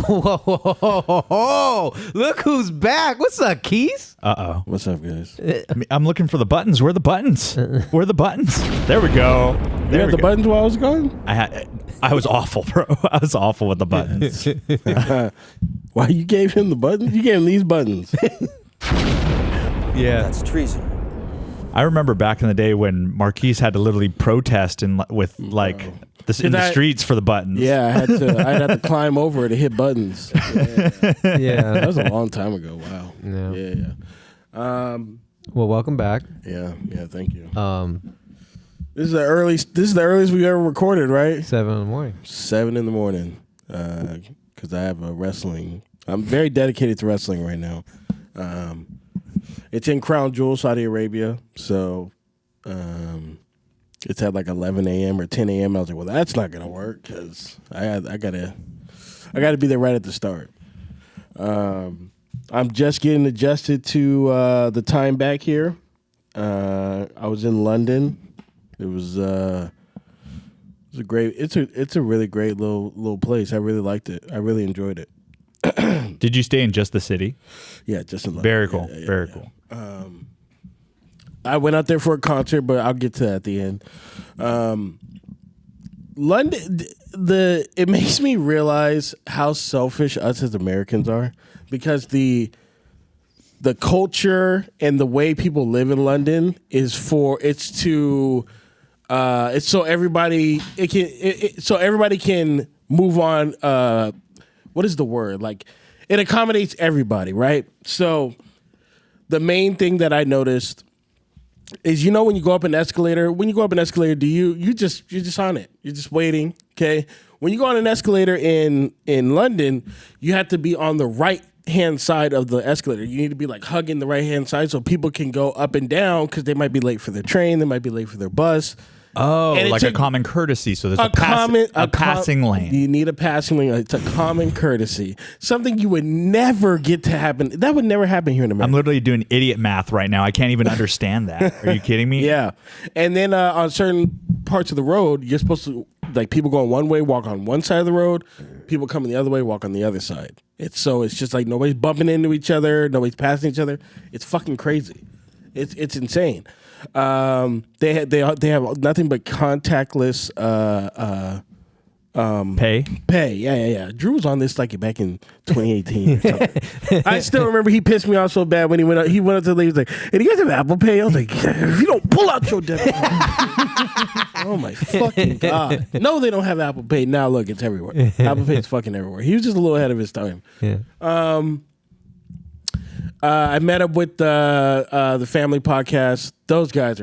Whoa, whoa, whoa, whoa, whoa. Look who's back. What's up, Keys? Uh-oh. What's up, guys? I'm looking for the buttons. Where are the buttons? Where are the buttons? There we go. You had the buttons while I was gone? I was awful, bro. I was awful with the buttons. Why you gave him the buttons? You gave him these buttons. Yeah. That's treason. I remember back in the day when Marquis had to literally protest in the streets for the buttons. Yeah, I'd have to climb over to hit buttons. Yeah. That was a long time ago. Wow. Yeah. Yeah. Well, welcome back. Yeah. Thank you. This is the earliest we ever recorded, right? 7 in the morning. 7 in the morning. Because I have a wrestling. I'm very dedicated to wrestling right now. It's in Crown Jewel, Saudi Arabia. So it's at like 11 a.m. or 10 a.m. I was like, well, that's not gonna work because I gotta be there right at the start. I'm just getting adjusted to the time back here. I was in London. It was a really great little place. I really liked it. I really enjoyed it. Did you stay in just the city? Yeah, just in London. Very cool. Very cool. I went out there for a concert, but I'll get to that at the end. London, it makes me realize how selfish us as Americans are, because the culture and the way people live in London it's so everybody can move on. What is the word? Like, it accommodates everybody, right? So the main thing that I noticed is, when you go up an escalator, you're just on it. You're just waiting, okay? When you go on an escalator in London, you have to be on the right-hand side of the escalator. You need to be like hugging the right-hand side so people can go up and down, because they might be late for their train, they might be late for their bus. Oh, like a common courtesy. So there's a passing lane. You need a passing lane. It's a common courtesy. Something you would never get to happen. That would never happen here in America. I'm literally doing idiot math right now. I can't even understand that. Are you kidding me? Yeah. And then on certain parts of the road, you're supposed to, like, people going one way, walk on one side of the road. People coming the other way, walk on the other side. It's just like nobody's bumping into each other. Nobody's passing each other. It's fucking crazy. It's insane. They have nothing but contactless pay. Yeah. Drew was on this like back in 2018 or something. I still remember he pissed me off so bad when he went up to the lady. He was like, "Hey, do you guys have Apple Pay?" I was like, "If you don't pull out your debit card." Oh my fucking god! No, they don't have Apple Pay now. Look, it's everywhere. Apple Pay is fucking everywhere. He was just a little ahead of his time. Yeah. I met up with the family podcast. Those guys,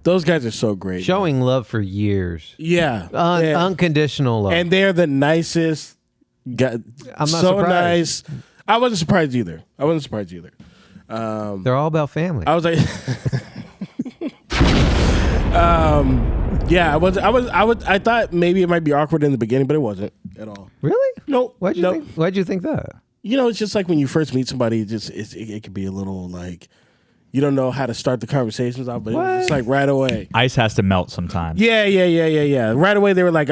those guys are so great. Showing love for years. Yeah. Unconditional love. And they're the nicest guys. I'm not so surprised. Nice. I wasn't surprised either. They're all about family. I was like, yeah, I thought maybe it might be awkward in the beginning, but it wasn't at all. Really? No. Why'd you think that? It's just like when you first meet somebody, it could be a little like, you don't know how to start the conversations off, but it's like right away. Ice has to melt sometimes. Yeah. Right away they were like,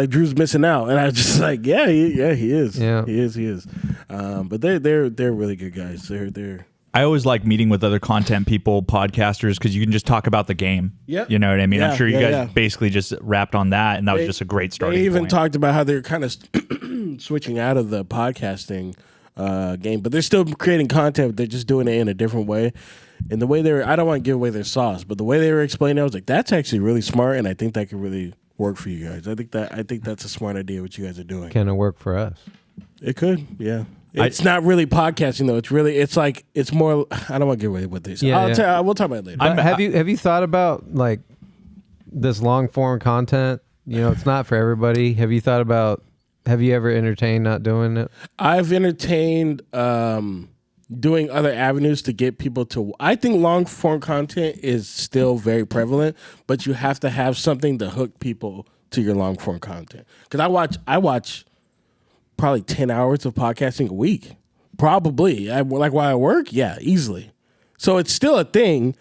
Drew's missing out, and I was just like, he is. Yeah, he is. But they're really good guys. They're. I always like meeting with other content people, podcasters, because you can just talk about the game. Yep. You know what I mean? Yeah, I'm sure you guys basically just wrapped on that, and that was just a great starting They even point. talked about how they're kind of switching out of the podcasting game, but they're still creating content. They're just doing it in a different way. And the way I don't want to give away their sauce, but the way they were explaining it, I was like, that's actually really smart, and I think that could really work for you guys. I think that's a smart idea what you guys are doing. Can it work for us? It could, yeah. It's not really podcasting though. It's more. I don't want to give away what they say. Yeah, We'll talk about it later. Have you thought about like this long form content? It's not for everybody. Have you ever entertained not doing it? I've entertained doing other avenues to get people to. I think long form content is still very prevalent, but you have to have something to hook people to your long form content. Because I watch probably 10 hours of podcasting a week. Probably. Like while I work? Yeah, easily. So it's still a thing,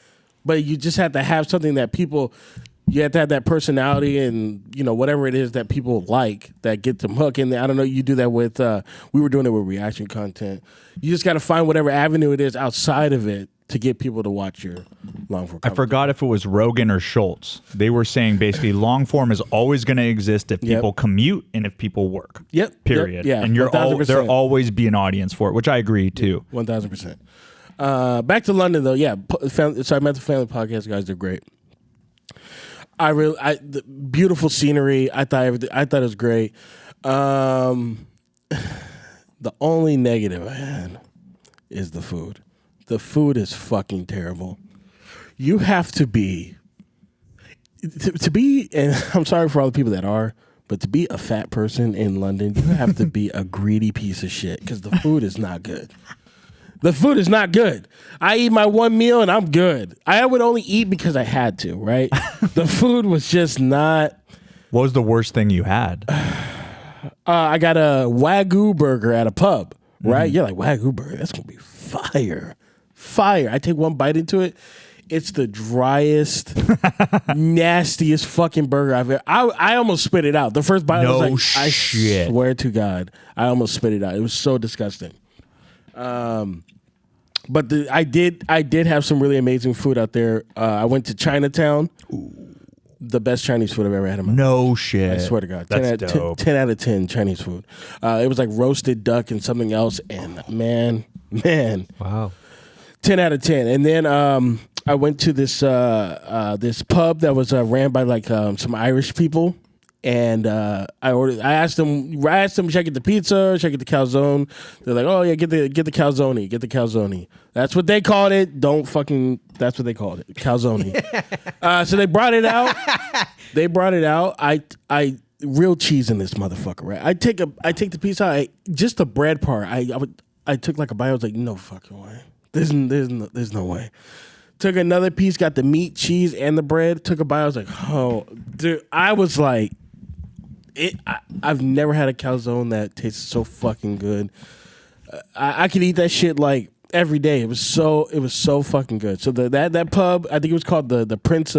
but you just have to have something that people You have to have that personality and, you know, whatever it is that people like that get them hooked. And I don't know, you do that with, we were doing it with reaction content. You just got to find whatever avenue it is outside of it to get people to watch your long form. I forgot if it was Rogan or Schultz. They were saying basically long form is always going to exist if people commute and if people work. Yep. Period. Yep, yeah. And there'll always be an audience for it, which I agree too. 1000%. Back to London though. Yeah. So I met the family podcast guys. They're great. The beautiful scenery. I thought it was great. The only negative I had is the food. The food is fucking terrible. You have to be, and I'm sorry for all the people that are, but to be a fat person in London, you have to be a greedy piece of shit because the food is not good. The food is not good. I eat my one meal and I'm good. I would only eat because I had to, right? The food was just not. What was the worst thing you had? I got a Wagyu burger at a pub, right? You're like, Wagyu burger, that's going to be fire. Fire. I take one bite into it. It's the driest, nastiest fucking burger I've ever. I almost spit it out. The first bite I was like, I swear to God, I almost spit it out. It was so disgusting. But I did have some really amazing food out there. I went to Chinatown. Ooh. The best Chinese food I've ever had in my life. No shit. I swear to God. That's dope. 10 out of 10 Chinese food. It was like roasted duck and something else. And man. Wow. 10 out of 10. And then I went to this pub that was ran by like some Irish people. And I asked them, should I get the pizza? Should I get the calzone? They're like, oh yeah, get the calzone. Get the calzone. That's what they called it. That's what they called it. Calzone. So they brought it out. I real cheese in this motherfucker, right? I take the piece out. Just the bread part. I took like a bite. I was like, no fucking way. There's no way. Took another piece, got the meat, cheese, and the bread. Took a bite. I was like, oh, dude. I was like, I've never had a calzone that tastes so fucking good. I could eat that shit like every day. It was so fucking good. So that pub, I think it was called the Prince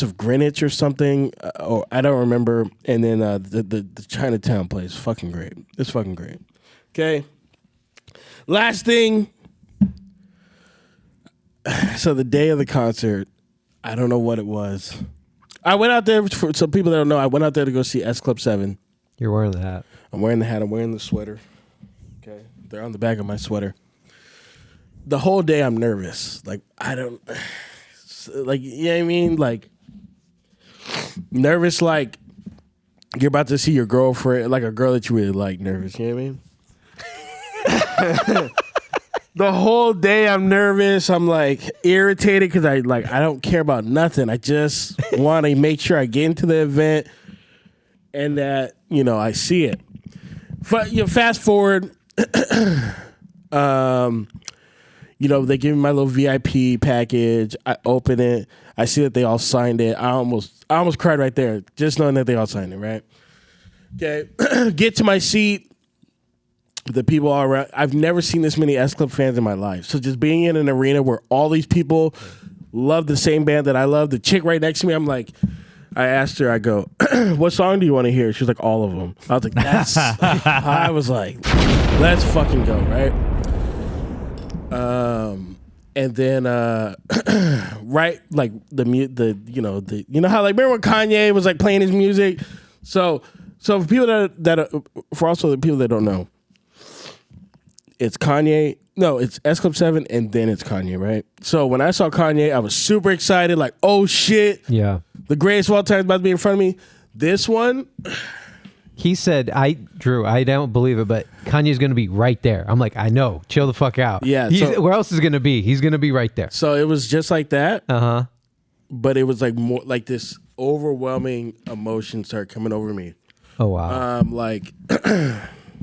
of Greenwich or something, or I don't remember. And then the Chinatown place, fucking great. It's fucking great. Okay. Last thing. So the day of the concert, I don't know what it was. I went out there, for some people that don't know, I went out there to go see S Club 7. You're wearing the hat. I'm wearing the hat. I'm wearing the sweater. Okay. They're on the back of my sweater. The whole day I'm nervous. Like, you know what I mean? Like, nervous like you're about to see your girlfriend, like a girl that you really like, nervous. You know what I mean? The whole day I'm nervous. I'm like irritated because I don't care about nothing. I just want to make sure I get into the event and that, you know, I see it. Fast forward, you know, they give me my little VIP package. I open it. I see that they all signed it. I almost cried right there, just knowing that they all signed it, right? Okay. Get to my seat. The people all around. I've never seen this many S Club fans in my life. So just being in an arena where all these people love the same band that I love. The chick right next to me, I'm like, I asked her, I go, what song do you want to hear? She was like, all of them. I was like, I was like, let's fucking go, right? And then, right, like you know how like remember when Kanye was like playing his music? So for people for also the people that don't know, it's Kanye. No, it's S Club 7 and then it's Kanye, right? So when I saw Kanye, I was super excited, like, oh shit. Yeah. The greatest of all time is about to be in front of me. This one. He said, Drew, I don't believe it, but Kanye's going to be right there. I'm like, I know. Chill the fuck out. Yeah. Where else is going to be? He's going to be right there. So it was just like that. Uh-huh. But it was like more like this overwhelming emotion started coming over me. Oh, wow. Like...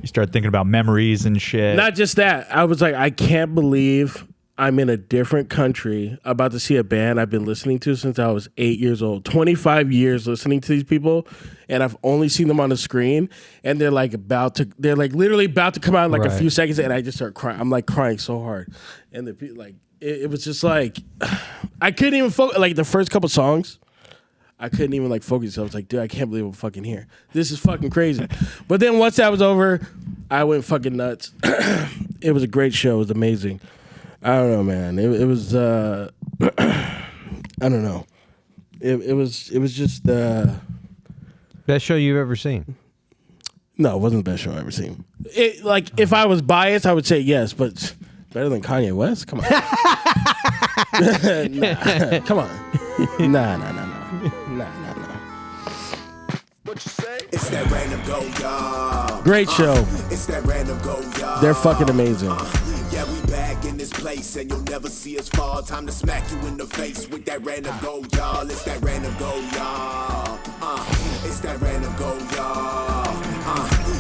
You start thinking about memories and shit. Not just that. I was like, I can't believe I'm in a different country about to see a band I've been listening to since I was 8 years old. 25 years listening to these people, and I've only seen them on the screen, and they're like literally about to come out in like a few seconds, and I just start crying. I'm like crying so hard. And the people like it was just like I couldn't even focus. Like the first couple songs, I couldn't even like focus. I was like, dude, I can't believe I'm fucking here. This is fucking crazy. But then once that was over, I went fucking nuts. It was a great show. It was amazing. I don't know, man. It was I don't know. It was just Best show you've ever seen. no, it wasn't the best show I've ever seen. It like if I was biased, I would say yes, but better than Kanye West? Come on. Nah, come on. Nah. What you say? It's that random go, y'all. Great show. It's that random go, y'all. They're fucking amazing. Yeah, we back in this place, and you'll never see us fall. Time to smack you in the face with that random go, y'all. It's that random go, y'all. It's that random go, y'all.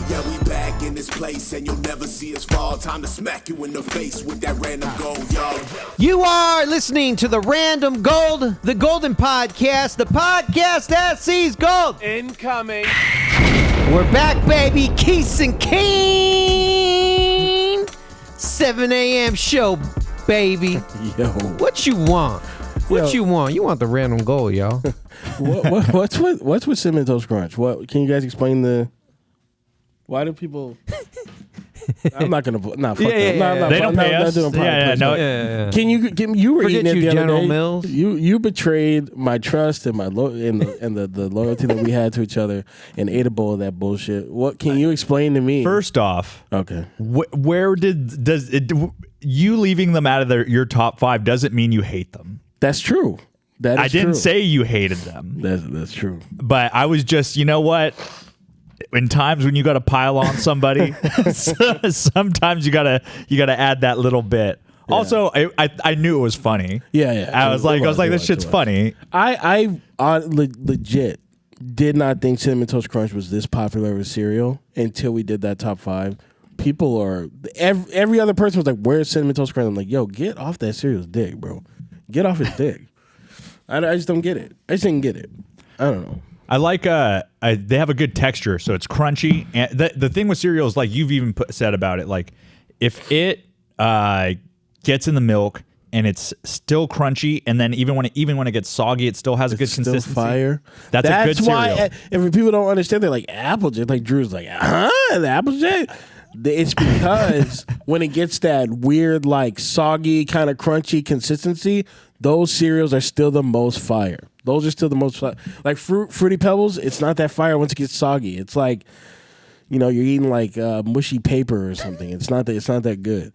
Yeah, we back in this place, and you'll never see us fall. Time to smack you in the face with that random go, y'all. You are listening to the Random Gold, the Golden Podcast, the podcast that sees gold. Incoming. We're back, baby. Keith and Kane. 7 a.m. show, baby. Yo. What you want? What Yo. you want? You want the Random Gold, y'all. What's with Cinnamon Toast Crunch? What can you guys explain the? Why do people? I'm not gonna. Nah, fuck that. Nah, They don't pay us. Doing product placement. Yeah. Can you were Forget eating it you, the other General day. Mills. You betrayed my trust and my the loyalty that we had to each other and ate a bowl of that bullshit. What can you explain to me? First off, okay. where does it? You leaving them out of your top 5 doesn't mean you hate them. That's true. That is I didn't true. say you hated them, That's true. but I was just, you know what? In times when you got to pile on somebody, sometimes you gotta add that little bit. Yeah. Also, I knew it was funny. Yeah. I was like, this shit's funny. I legit did not think Cinnamon Toast Crunch was this popular of a cereal until we did that top 5. People are every other person was like, "Where's Cinnamon Toast Crunch?" I'm like, "Yo, get off that cereal's dick, bro. Get off his dick." I just don't get it. I just didn't get it. I don't know. I like they have a good texture, so it's crunchy. And the thing with cereal is like you've even said about it, like if it gets in the milk and it's still crunchy, and then even when it gets soggy, it still has a good Still consistency. fire. That's a good cereal. Why if people don't understand, they're like Applejack. Like Drew's like, the Applejack. It's because when it gets that weird, like soggy, kind of crunchy consistency, those cereals are still the most fire. Those are still the most fire. Like Fruity Pebbles, it's not that fire once it gets soggy. It's like, you're eating like mushy paper or something. It's not that good.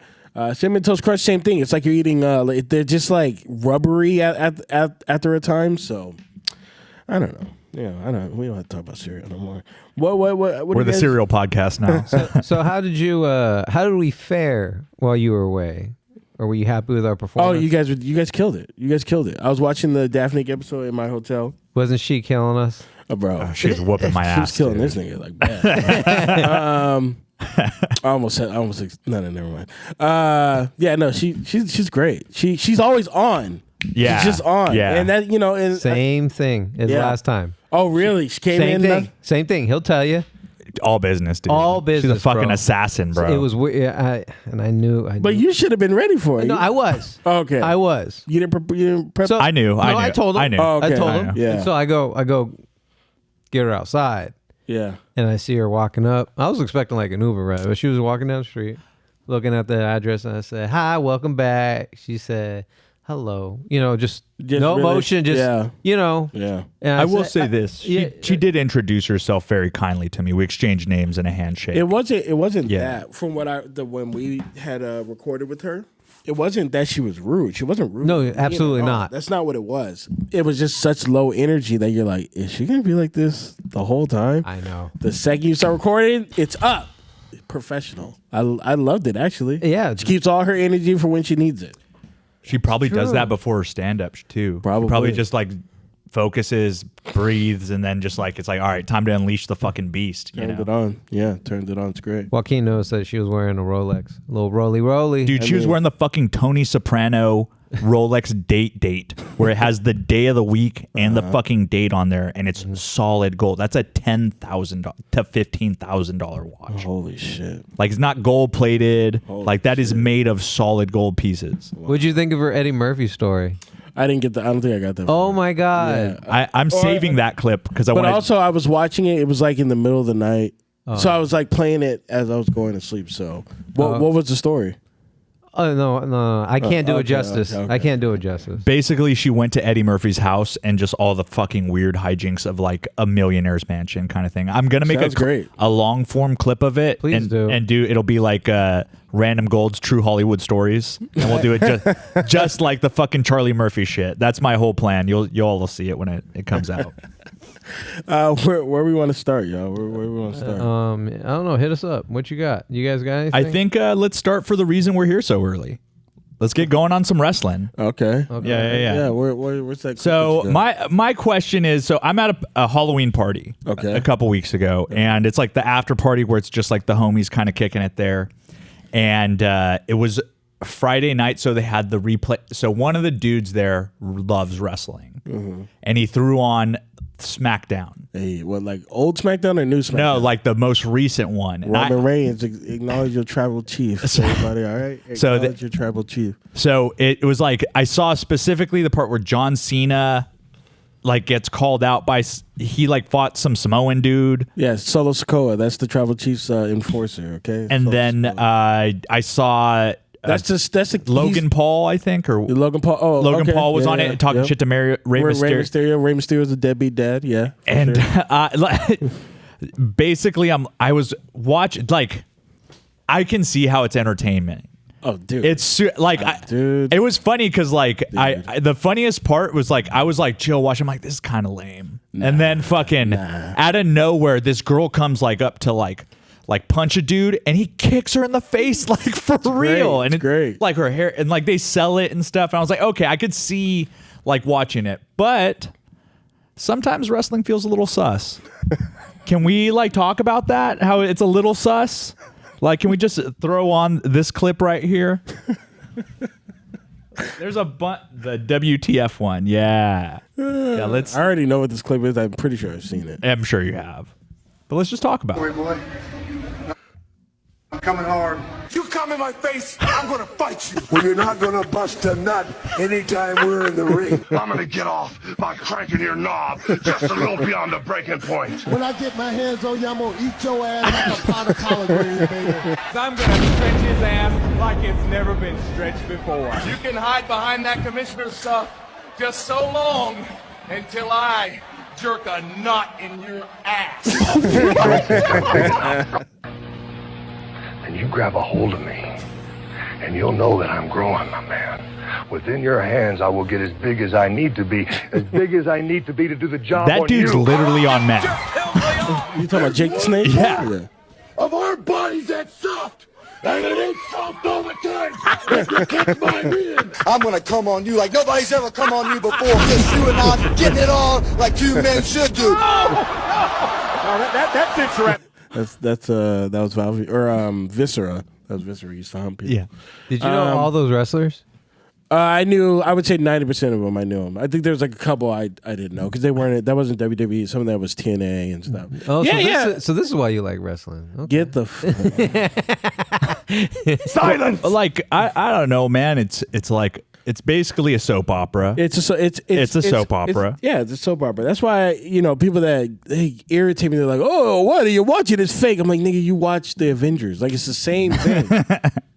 Cinnamon Toast Crunch, same thing. It's like you're eating. They're just like rubbery after a time. So I don't know. Yeah, I don't. We don't have to talk about cereal no more. What We're the cereal podcast now. So how did we fare while you were away? Or were you happy with our Oh, performance? you guys killed it. You guys killed it. I was watching the Daphne episode in my hotel. Wasn't she killing us? Oh, bro, She was whooping my she ass. was killing dude. this nigga like bad. I almost never mind. Yeah, no, she's great. She's always on. Yeah, she's just on. Yeah, and that and, Same thing as yeah. last time. Oh, really? She came Same in. thing. Same thing. He'll tell you. all business, dude. All business, She's a fucking bro. assassin, bro. It was weird. Yeah, I knew. But you should have been ready for it. No, I was. Okay. I was. You didn't prep. So- I knew. No, I told him. I knew. Oh, okay. I told I him. know. Yeah. And so I go get her outside, yeah. and I see her walking up. I was expecting like an Uber ride, but she was walking down the street, looking at the address, and I said, "Hi, welcome back." She said, "Hello." Just no really- emotion. Just yeah. And I will said- say this. yeah. She did introduce herself very kindly to me. We exchanged names and a handshake. It wasn't Yeah. that from what when we had recorded with her. It wasn't that she was rude. She wasn't rude. No, to me absolutely at all. not. That's not what it was. It was just such low energy that you're like, is she gonna be like this the whole time? I know. The second you start recording, it's up. Professional. I loved it actually. Yeah. She keeps all her energy for when she needs it. She probably does True. that before her stand-up too. Probably. She probably just like focuses, breathes, and then just like it's like, all right, time to unleash the fucking beast. You Turned know? it on. Yeah, turned it on. It's great. Joaquin noticed that she was wearing a Rolex, a little roly. Dude, she was mean- wearing the fucking Tony Soprano Rolex date where it has the day of the week and the fucking date on there, and it's solid gold. That's a $10,000 to $15,000 watch. Holy shit! Like, it's not gold plated. Like, that is made of solid gold pieces. What'd you think of her Eddie Murphy story? I didn't get the. I don't think I got that. Oh my god! Yeah. I'm saving that clip because I want. But also, I was watching it. It was like in the middle of the night, so I was like playing it as I was going to sleep. So, what was the story? Oh no! I can't do it justice. okay. I can't do it justice. Basically, she went to Eddie Murphy's house and just all the fucking weird hijinks of like a millionaire's mansion kind of thing. I'm gonna make Sounds a long form clip of it. Please do. It'll be like Random Gold's True Hollywood Stories, and we'll do it just like the fucking Charlie Murphy shit. That's my whole plan. You'll all see it when it comes out. Where we want to start, y'all? Where we want to start? I don't know. Hit us up. What you got? You guys got anything? I think let's start for the reason we're here so early. Let's get going on some wrestling. Okay. Yeah. Where's that? So my question is, so I'm at a Halloween party a couple weeks ago, and it's like the after party where it's just like the homies kind of kicking it there, and it was Friday night, so they had the replay. So one of the dudes there loves wrestling, and he threw on SmackDown. Hey, what, like old SmackDown or new SmackDown? No, like the most recent one. And Roman Reigns, acknowledge your tribal chief. Everybody, all right? Acknowledge your tribal chief. So it was like, I saw specifically the part where John Cena like gets called out by, he like fought some Samoan dude. Yeah, Solo Sikoa. That's the tribal chief's enforcer, okay? And Solo then Sikoa. I saw... That's Logan Paul, I think, or Logan Paul. Oh, Logan okay. Paul was on it talking shit to Rey Mysterio. Rey Mysterio's a deadbeat dad. Yeah, and basically, I was watching. Like, I can see how it's entertainment. Oh, dude, it's like, dude, it was funny because like the funniest part was like I was like chill watching. I'm like, this is kind of lame, and then fucking out of nowhere, this girl comes like up to like punch a dude, and he kicks her in the face like for real. And it's great. Like her hair, and like they sell it and stuff. And I was like, okay, I could see like watching it, but sometimes wrestling feels a little sus. Can we like talk about that? How it's a little sus? Like, can we just throw on this clip right here? There's the WTF one. Yeah. Let's. I already know what this clip is. I'm pretty sure I've seen it. I'm sure you have. But let's just talk about it. Boy. I'm coming hard. You come in my face, I'm gonna fight you. Well, you're not gonna bust a nut anytime we're in the ring. I'm gonna get off by cranking your knob just a little beyond the breaking point. When I get my hands on you, I'm gonna eat your ass like a pot of collard greens, baby. I'm gonna stretch his ass like it's never been stretched before. You can hide behind that commissioner stuff just so long until I jerk a knot in your ass. And you grab a hold of me, and you'll know that I'm growing, my man. Within your hands, I will get as big as I need to be, as big as I need to be to do the job That on dude's you. literally on meth. You talking about Jake the Snake? Yeah. Of our bodies that's soft, and it ain't soft all the time. If you catch my meaning. I'm gonna come on you like nobody's ever come on you before. Just you and I getting it on like two men should do. That's interesting. That was Valve or Viscera. That was Viscera. He used to hump people. Yeah. Did you know all those wrestlers? I would say 90% of them I knew them. I think there was like a couple I didn't know because they weren't. That wasn't WWE. Some of that was TNA and stuff. Oh, Yeah, so this is why you like wrestling. Okay. Get the Silence. Like I don't know, man. It's like it's basically a soap opera. It's a soap opera. It's a soap opera. That's why people that they irritate me. They're like, "Oh, what are you watching? It's fake." I'm like, "Nigga, you watch the Avengers. Like it's the same thing."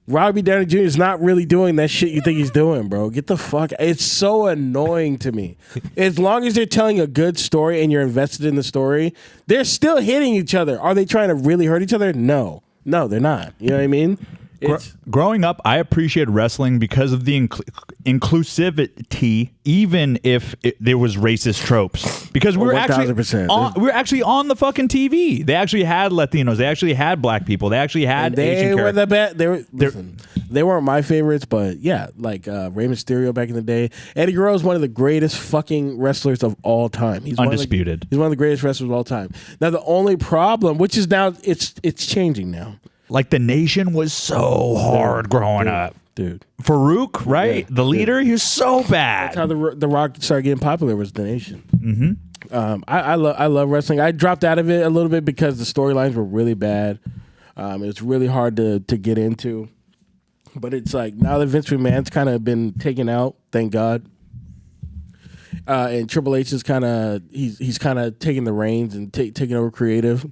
Robbie Downey Jr. is not really doing that shit you think he's doing, bro. Get the fuck. It's so annoying to me. As long as they're telling a good story and you're invested in the story, they're still hitting each other. Are they trying to really hurt each other? No, they're not. You know what I mean? Growing up, I appreciated wrestling because of the inclusivity, even if there was racist tropes. Because we were actually 1000%. On the fucking TV. They actually had Latinos. They actually had black people. They actually had Asian were the characters. best. They weren't my favorites, but yeah, like Rey Mysterio back in the day. Eddie Guerrero is one of the greatest fucking wrestlers of all time. He's undisputed. He's one of the greatest wrestlers of all time. Now the only problem, which is now it's changing now. Like the Nation was so hard growing up. Dude. Farouk, right? Yeah, the leader, he was so bad. That's how the Rock started getting popular, was the Nation. Mm-hmm. I love wrestling. I dropped out of it a little bit because the storylines were really bad. It was really hard to get into. But it's like now that Vince McMahon's kind of been taken out, thank God. And Triple H is kind of he's kind of taking the reins and taking over creative.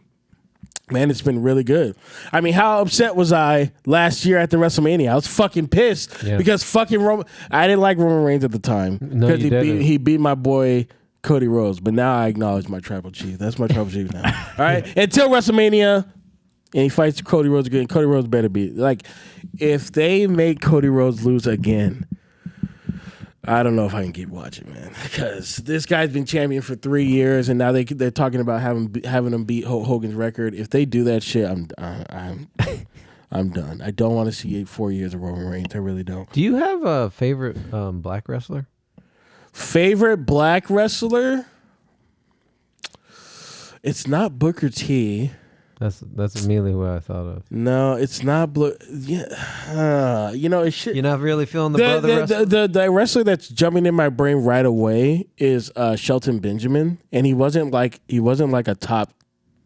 Man, it's been really good. I mean, how upset was I last year at the WrestleMania? I was fucking pissed because fucking I didn't like Roman Reigns at the time because he beat my boy Cody Rhodes. But now I acknowledge my tribal chief. That's my tribal chief now. All right, until WrestleMania, and he fights Cody Rhodes again. Cody Rhodes better be like, if they make Cody Rhodes lose again, I don't know if I can keep watching, man, because this guy's been champion for 3 years, and now they're talking about having him beat Hulk Hogan's record. If they do that shit, I'm done. I don't want to see 4 years of Roman Reigns. I really don't. Do you have a favorite black wrestler? Favorite black wrestler? It's not Booker T. That's immediately what I thought of. No, it's not. It should. You're not really feeling the brother wrestler? The wrestler that's jumping in my brain right away is Shelton Benjamin, and he wasn't like a top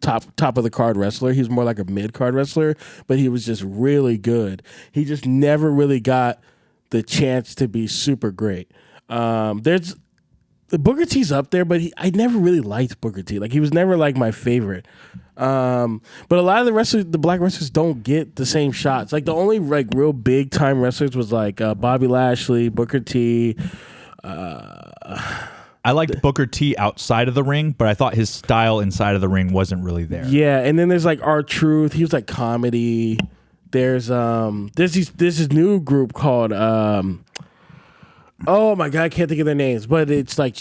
of the card wrestler. He was more like a mid card wrestler, but he was just really good. He just never really got the chance to be super great. There's Booker T's up there, but I never really liked Booker T. Like, he was never like my favorite. But a lot of the black wrestlers don't get the same shots. Like, the only like real big time wrestlers was like Bobby Lashley, Booker T. I liked Booker T outside of the ring, but I thought his style inside of the ring wasn't really there. Yeah, and then there's like R-Truth. He was like comedy. There's this new group called oh my God, I can't think of their names, but it's like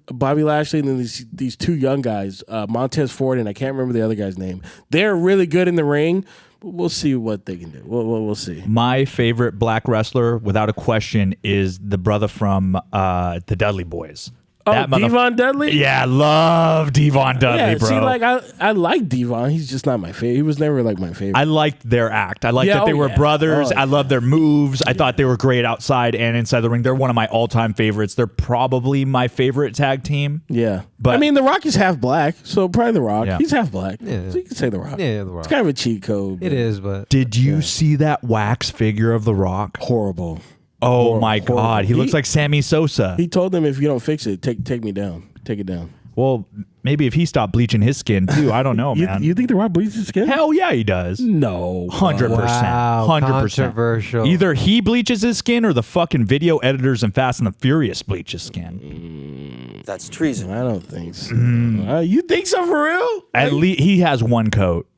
Bobby Lashley and then these two young guys, Montez Ford, and I can't remember the other guy's name. They're really good in the ring, but we'll see what they can do. We'll see. My favorite black wrestler, without a question, is the brother from the Dudley Boys. Oh, Devon Dudley? Yeah, I love Devon Dudley, bro. See, like I like Devon. He's just not my favorite. He was never like my favorite. I liked their act. I liked that they were brothers. I love their moves. I thought they were great outside and inside the ring. They're one of my all-time favorites. They're probably my favorite tag team. Yeah. But I mean, The Rock is half black, so probably The Rock. Yeah. He's half black. Yeah. So you can say The Rock. Yeah, The Rock. It's kind of a cheat code. It is, but did you see that wax figure of The Rock? Horrible. Oh, my God. He looks like Sammy Sosa. He told them, if you don't fix it, take me down. Take it down. Well, maybe if he stopped bleaching his skin, too. I don't know, man. You think The Rock bleaches his skin? Hell yeah, he does. No. 100%. Wow, 100%. controversial. Either he bleaches his skin or the fucking video editors in Fast and the Furious bleach his skin. That's treason. I don't think so. You think so for real? At least he has one coat.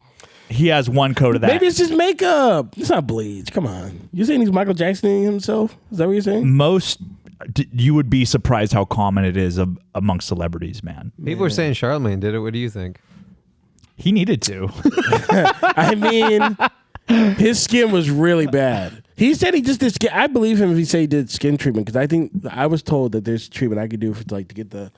He has one coat of that. Maybe it's just makeup. It's not bleach. Come on. You saying he's Michael Jackson himself? Is that what you're saying? You would be surprised how common it is amongst celebrities, man. people are saying Charlemagne did it. What do you think? He needed to. I mean, his skin was really bad. He said he just did skin. I believe him if he said he did skin treatment, because I think I was told that there's treatment I could do for like to get the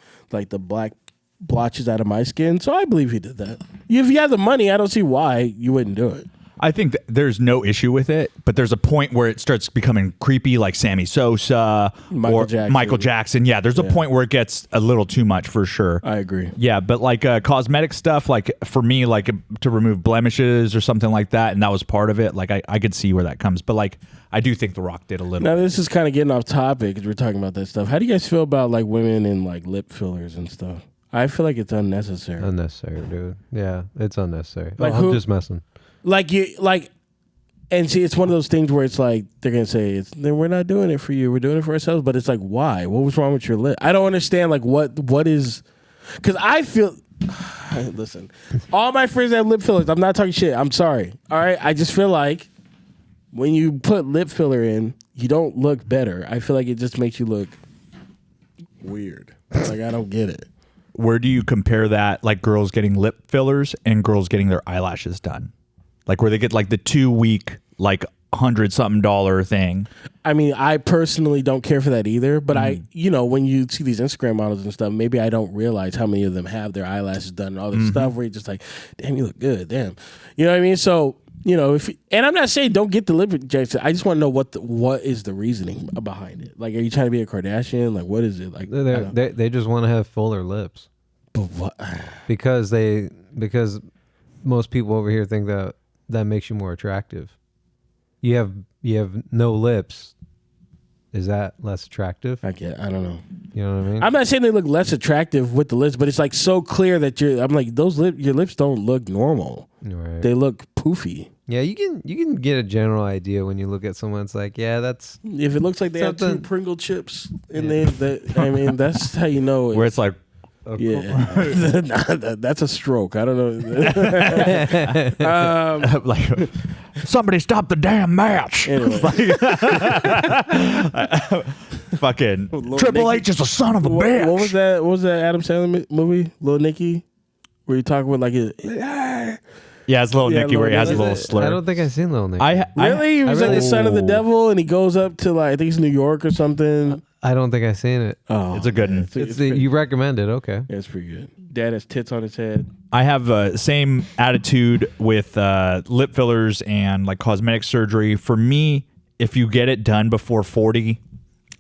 black blotches out of my skin. So I believe he did that. If you have the money, I don't see why you wouldn't do it. I think there's no issue with it, but there's a point where it starts becoming creepy, like Sammy Sosa or Michael Jackson. Yeah, there's a point where it gets a little too much for sure. I agree. Yeah, but like cosmetic stuff, like for me, like to remove blemishes or something like that, and that was part of it. Like I could see where that comes, but like I do think The Rock did a little. Now this is kind of getting off topic because we're talking about that stuff. How do you guys feel about like women and like lip fillers and stuff? I feel like it's unnecessary. Unnecessary, dude. Yeah, it's unnecessary. Like I'm just messing. And see, it's one of those things where it's like they're gonna say, "We're not doing it for you. We're doing it for ourselves." But it's like, why? What was wrong with your lip? I don't understand. Like, what is? Because I feel. Listen, all my friends have lip fillers. I'm not talking shit. I'm sorry. All right, I just feel like when you put lip filler in, you don't look better. I feel like it just makes you look weird. Like, I don't get it. Where do you compare that, like girls getting lip fillers and girls getting their eyelashes done? Like where they get like the 2-week, like $100-something thing. I mean, I personally don't care for that either. But when you see these Instagram models and stuff, maybe I don't realize how many of them have their eyelashes done and all this stuff where you're just like, damn, you look good. Damn. You know what I mean? So you know, and I'm not saying don't get the lip injection. I just want to know what is the reasoning behind it. Like, are you trying to be a Kardashian? Like, what is it? Like, they just want to have fuller lips. But what? Because most people over here think that makes you more attractive. You have no lips. Is that less attractive? I don't know. You know what I mean? I'm not saying they look less attractive with the lips, but it's like so clear that I'm like, your lips don't look normal. Right. They look poofy. Yeah, you can get a general idea when you look at someone. It's like, yeah, that's if it looks like they have 2 Pringle chips in there. I mean, that's how you know. Where it's like, that's a stroke. I don't know. like, somebody stop the damn match. Anyway. Fucking Triple H is a son of a bitch. What was that Adam Sandler movie, Lil Nicky, where you talk about like yeah, it's Lil Nicky where he has a little slur. I don't think I've seen Lil Nicky. He was like the son of the devil, and he goes up to like I think it's New York or something. I don't think I've seen it. Oh, it's a good one. You recommend it? Okay. Yeah, it's pretty good. Dad has tits on his head. I have same attitude with lip fillers and like cosmetic surgery. For me, if you get it done before 40,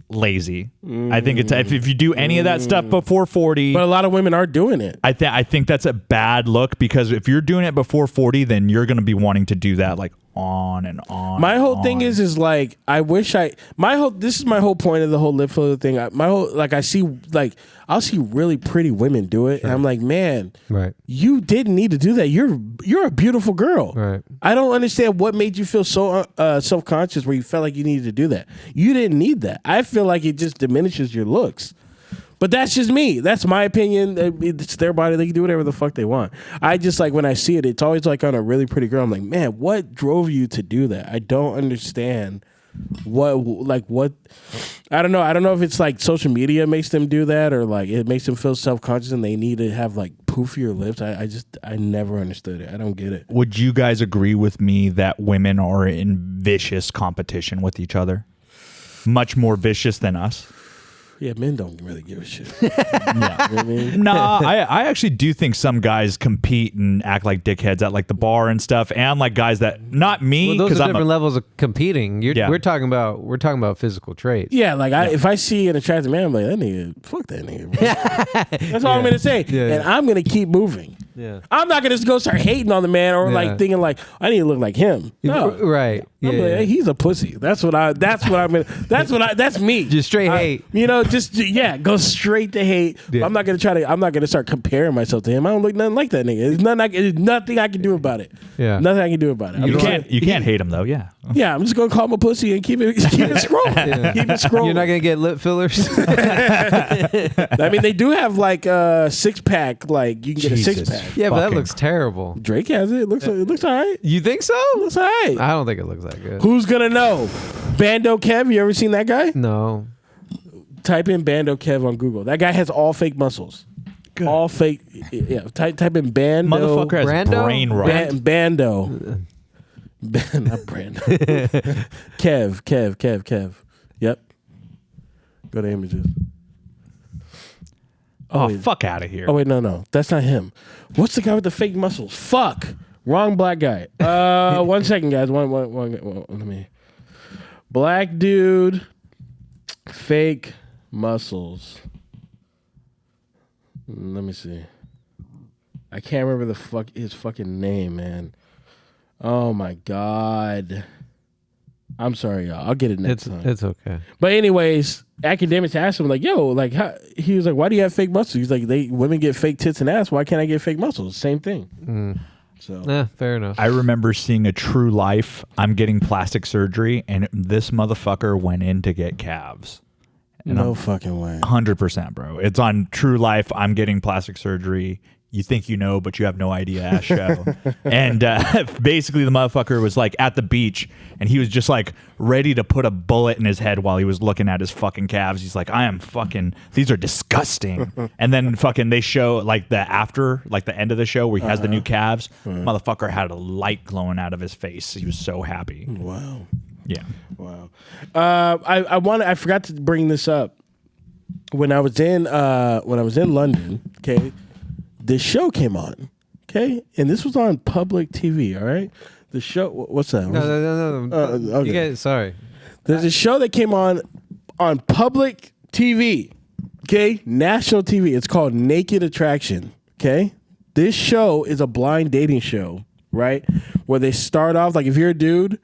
lazy. I think it's if you do any of that stuff before 40. But a lot of women are doing it. I think that's a bad look because if you're doing it before 40, then you're going to be wanting to do that like on and on. My whole thing is like I wish this is my whole point of the whole lip filler thing. I'll see really pretty women do it, and I'm like, man, right? You didn't need to do that. You're a beautiful girl. Right. I don't understand what made you feel so self-conscious where you felt like you needed to do that. You didn't need that. I feel like it just diminishes your looks. But that's just me. That's my opinion. It's their body. They can do whatever the fuck they want. I just like when I see it, it's always like on a really pretty girl. I'm like, man, what drove you to do that? I don't understand what. I don't know. I don't know if it's like social media makes them do that or like it makes them feel self-conscious and they need to have like poofier lips. I never understood it. I don't get it. Would you guys agree with me that women are in vicious competition with each other? Much more vicious than us? Yeah, men don't really give a shit. Yeah. You know what I mean? No, I actually do think some guys compete and act like dickheads at like the bar and stuff, and like guys that not me. Well, those are different levels of competing. We're talking about physical traits. Yeah, like if I see an attractive man, I'm like that nigga, fuck that nigga. Bro. That's all I'm gonna say, and I'm gonna keep moving. Yeah, I'm not gonna just go start hating on the man or like thinking like I need to look like him. No, right? I'm like, hey, he's a pussy. That's me. Just straight hate. You know, go straight to hate. Yeah. I'm not gonna start comparing myself to him. I don't look nothing like that nigga. There's nothing I can do about it. Yeah, nothing I can do about it. You can't hate him though. Yeah. Yeah, I'm just gonna call him a pussy and keep it scrolling. Yeah. Keep it scrolling. You're not gonna get lip fillers. I mean, they do have like a 6-pack. Like you can get a 6-pack. Yeah, but that looks terrible. Drake has it. It looks all right. You think so? It looks all right. I don't think it looks that good. Who's gonna know? Bando Kev. You ever seen that guy? No. Type in Bando Kev on Google. That guy has all fake muscles. Good. All fake. Yeah. Type in Bando. Motherfucker has Brando? brain rot. Bando. Not Brando. Kev. Yep. Go to images. Oh, fuck out of here. Oh, wait, no. That's not him. What's the guy with the fake muscles? Fuck. Wrong black guy. 1 second, guys. One, let me. Black dude. Fake muscles. Let me see. I can't remember his fucking name, man. Oh my god. I'm sorry, y'all. I'll get it next time. It's okay. But anyways, academics asked him like, "Yo, like," he was like, "Why do you have fake muscles?" He's like, "Women get fake tits and ass. Why can't I get fake muscles? Same thing." So, fair enough. I remember seeing a True Life. I'm getting plastic surgery, and this motherfucker went in to get calves. And no fucking way. 100%, bro. It's on True Life. I'm getting plastic surgery. You think you know, but you have no idea ass show. And basically the motherfucker was like at the beach and he was just like ready to put a bullet in his head while he was looking at his fucking calves. He's like, these are disgusting. And then fucking they show like the end of the show where he has the new calves. Motherfucker had a light glowing out of his face. He was so happy. Wow. Yeah. Wow. I forgot to bring this up. When I was in London, okay, this show came on, okay? And this was on public TV, all right? The show. What's that? No. Okay. You guys, sorry. There's a show that came on public TV. Okay, national TV. It's called Naked Attraction. Okay, this show is a blind dating show, right? Where they start off like if you're a dude,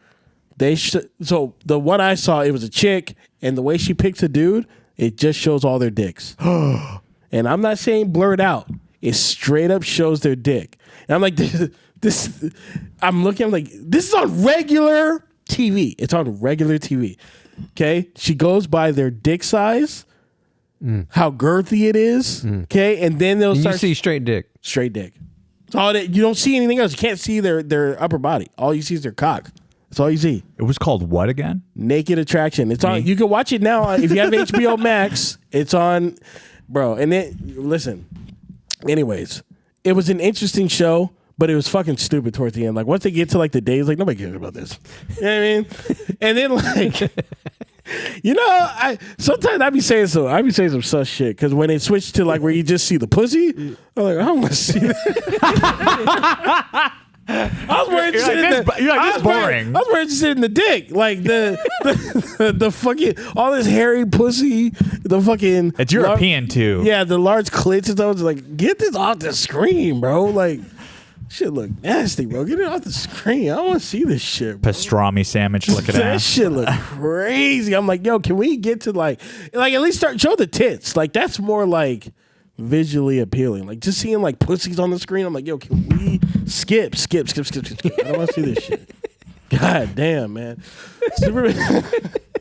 so the one I saw, it was a chick, and the way she picks a dude, it just shows all their dicks. And I'm not saying blurred out. It straight up shows their dick. And I'm like, this I'm looking, I'm like, this is on regular TV. It's on regular TV. Okay? She goes by their dick size, how girthy it is. Okay? And then they'll start. You see straight dick. Straight dick. It's all that, you don't see anything else. You can't see their upper body. All you see is their cock. That's all you see. It was called what again? Naked Attraction. It's on. You can watch it now if you have HBO Max. It's on, bro. And then listen. Anyways, it was an interesting show, but it was fucking stupid towards the end. Like once they get to like the days, like nobody cares about this. You know what I mean? And then like, you know, I be saying some sus shit because when it switched to like where you just see the pussy, I'm like, I don't want to see that. I was more interested in the. You're like, this is boring. I was more interested in the dick, like the fucking all this hairy pussy, the fucking. It's European too. Yeah, the large clits and stuff. Like, get this off the screen, bro. Like, shit look nasty, bro. Get it off the screen. I don't want to see this shit, bro. Pastrami sandwich looking That ass. shit look crazy. I'm like, yo, can we get to like at least show the tits? Like that's more like visually appealing. Like just seeing like pussies on the screen. I'm like, yo, can we skip? I don't want to see this shit. God damn, man. You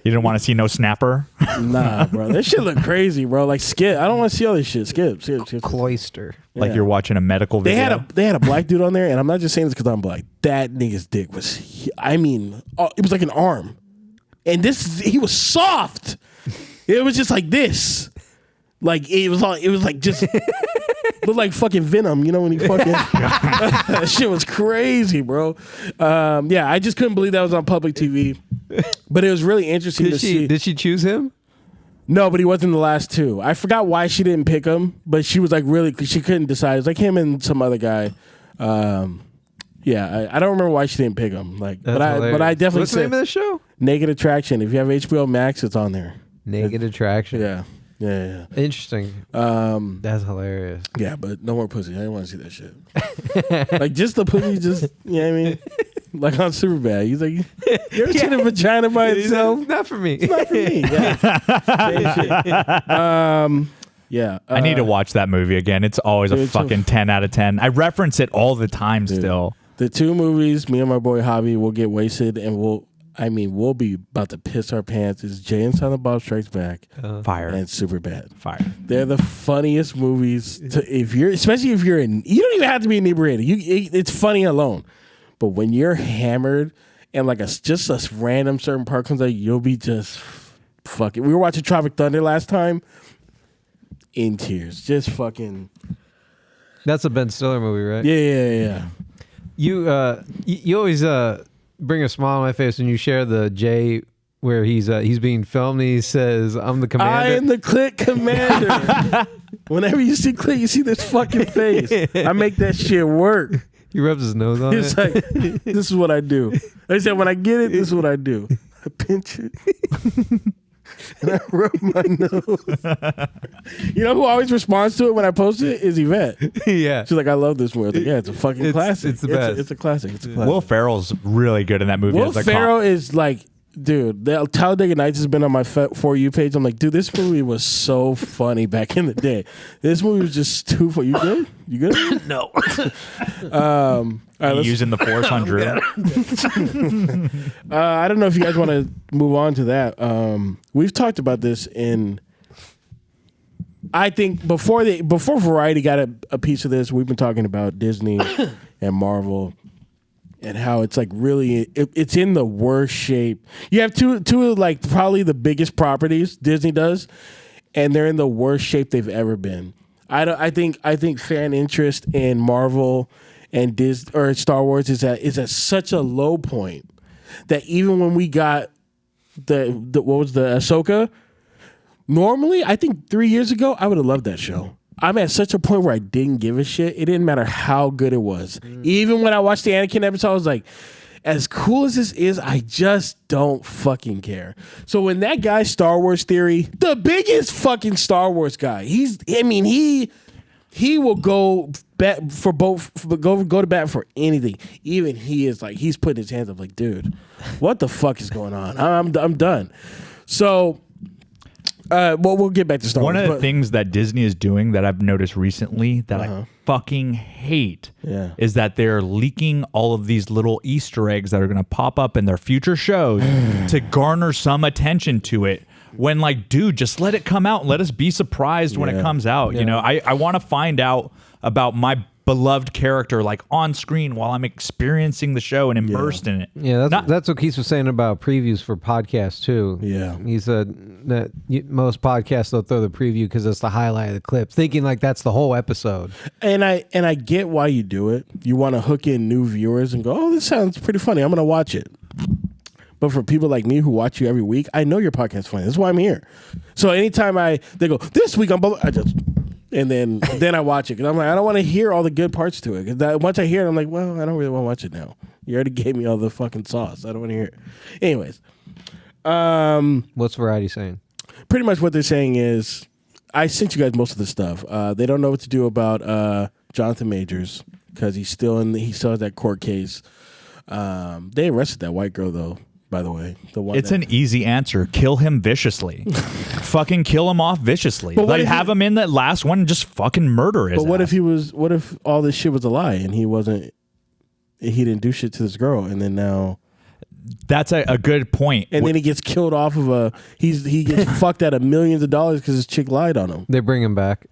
didn't want to see no snapper? Nah, bro. That shit look crazy, bro. Like skip. I don't want to see all this shit. Skip. Cloister. Like Yeah. you're watching a medical video? They had a black dude on there, and I'm not just saying this because I'm black. That nigga's dick was, it was like an arm. And he was soft. It was just like this. Like it was like just looked like fucking Venom, you know, when he fucking that shit was crazy, bro. Yeah, I just couldn't believe that was on public TV. But it was really interesting to see. Did she choose him? No, but he wasn't the last two. I forgot why she didn't pick him, but she was like she couldn't decide. It was like him and some other guy. Yeah, I don't remember why she didn't pick him. Like, but I definitely What's the name of the show? Naked Attraction. If you have HBO Max, it's on there. Naked Attraction. Yeah. Interesting. That's hilarious. Yeah, but no more pussy. I didn't want to see that shit. Like just the pussy, just you know what I mean? Like on Superbad. He's like, you ever seen a vagina by itself? Not for me. Not for me. Yeah. Same shit. Yeah. I need to watch that movie again. It's always a fucking 10 out of 10. I reference it all the time still. The two movies, me and my boy Javi will get wasted and we'll be about to piss our pants. Is Jay and Silent Bob Strikes Back, Fire, and Superbad. Fire. They're the funniest movies. Especially if you're in. You don't even have to be inebriated. It's funny alone. But when you're hammered and like just a random certain part comes out, you'll be just fucking. We were watching Tropic Thunder last time. In tears, just fucking. That's a Ben Stiller movie, right? Yeah. You always bring a smile on my face when you share the Jay where he's being filmed and he says, "I'm the commander." I am the click commander. Whenever you see click, you see this fucking face. I make that shit work. He rubs his nose on It's it. like, this is what I do. I said, when I get it, this is what I do. I pinch it. And I rub my nose. You know who always responds to it when I post it? Is Yvette. Yeah. She's like, I love this movie. I was like, yeah, it's a fucking classic. It's the best. It's a classic. It's a classic. Will Ferrell's really good in that movie. Will Ferrell is like, dude, the Talladega Nights has been on my For You page. I'm like, dude, this movie was so funny back in the day. This movie was just too funny. You good? You good? No. All right, using the Force on Drew. I don't know if you guys want to move on to that. We've talked about this I think before Variety got a piece of this, we've been talking about Disney and Marvel and how it's like really it's in the worst shape. You have two of like probably the biggest properties Disney does, and they're in the worst shape they've ever been. I think fan interest in Marvel and Disney or Star Wars is at such a low point that even when we got the what was the Ahsoka, normally I think 3 years ago I would have loved that show. I'm at such a point where I didn't give a shit. It didn't matter how good it was. Even when I watched the Anakin episode, I was like, as cool as this is, I just don't fucking care. So when that guy, Star Wars Theory, the biggest fucking Star Wars guy, he will go bet for both, go to bat for anything. Even he is like, he's putting his hands up like, dude, what the fuck is going on? I'm done. So, we'll get back to Star Wars. One of the things that Disney is doing that I've noticed recently that I fucking hate is that they're leaking all of these little Easter eggs that are going to pop up in their future shows to garner some attention to it. When, like, dude, just let it come out and let us be surprised when it comes out. You know, I want to find out about my beloved character, like, on screen while I'm experiencing the show and immersed in it. Yeah, that's what Keith was saying about previews for podcasts too. Yeah, he said that most podcasts they'll throw the preview because it's the highlight of the clip, thinking like that's the whole episode. And I get why you do it. You want to hook in new viewers and go, oh, this sounds pretty funny, I'm gonna watch it. But for people like me who watch you every week, I know your podcast's funny. That's why I'm here. So anytime they go, this week I'm and then I watch it because I'm like, I don't want to hear all the good parts to it. Because once I hear it, I'm like, well, I don't really want to watch it now. You already gave me all the fucking sauce. I don't want to hear it. Anyways, what's Variety saying? Pretty much what they're saying is, I sent you guys most of the stuff. They don't know what to do about Jonathan Majors because he still has that court case. They arrested that white girl though. By the way, it's an easy answer. Kill him viciously. Fucking kill him off viciously. Like, have him in that last one and just fucking murder his But what ass. what if all this shit was a lie and he didn't do shit to this girl and then now... That's a good point. And then he gets killed off of he gets fucked out of millions of dollars because his chick lied on him. They bring him back.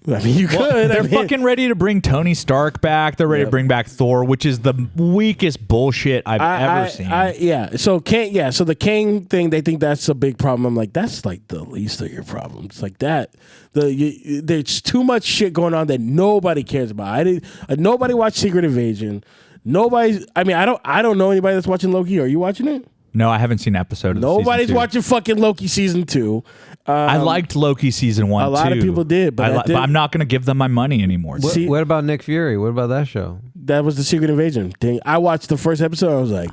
I mean, you could. They're fucking ready to bring Tony Stark back. They're ready to bring back Thor, which is the weakest bullshit I've ever seen. So the Kang thing, they think that's a big problem. I'm like, that's like the least of your problems. Like that, there's too much shit going on that nobody cares about. Nobody watched Secret Invasion. Nobody. I mean, I don't know anybody that's watching Loki. Are you watching it? No, I haven't seen an episode of Nobody's watching fucking Loki season 2. I liked Loki season 1 too. A lot of people did, but I'm not going to give them my money anymore. What about Nick Fury? What about that show? That was the Secret Invasion thing. I watched the first episode. I was like,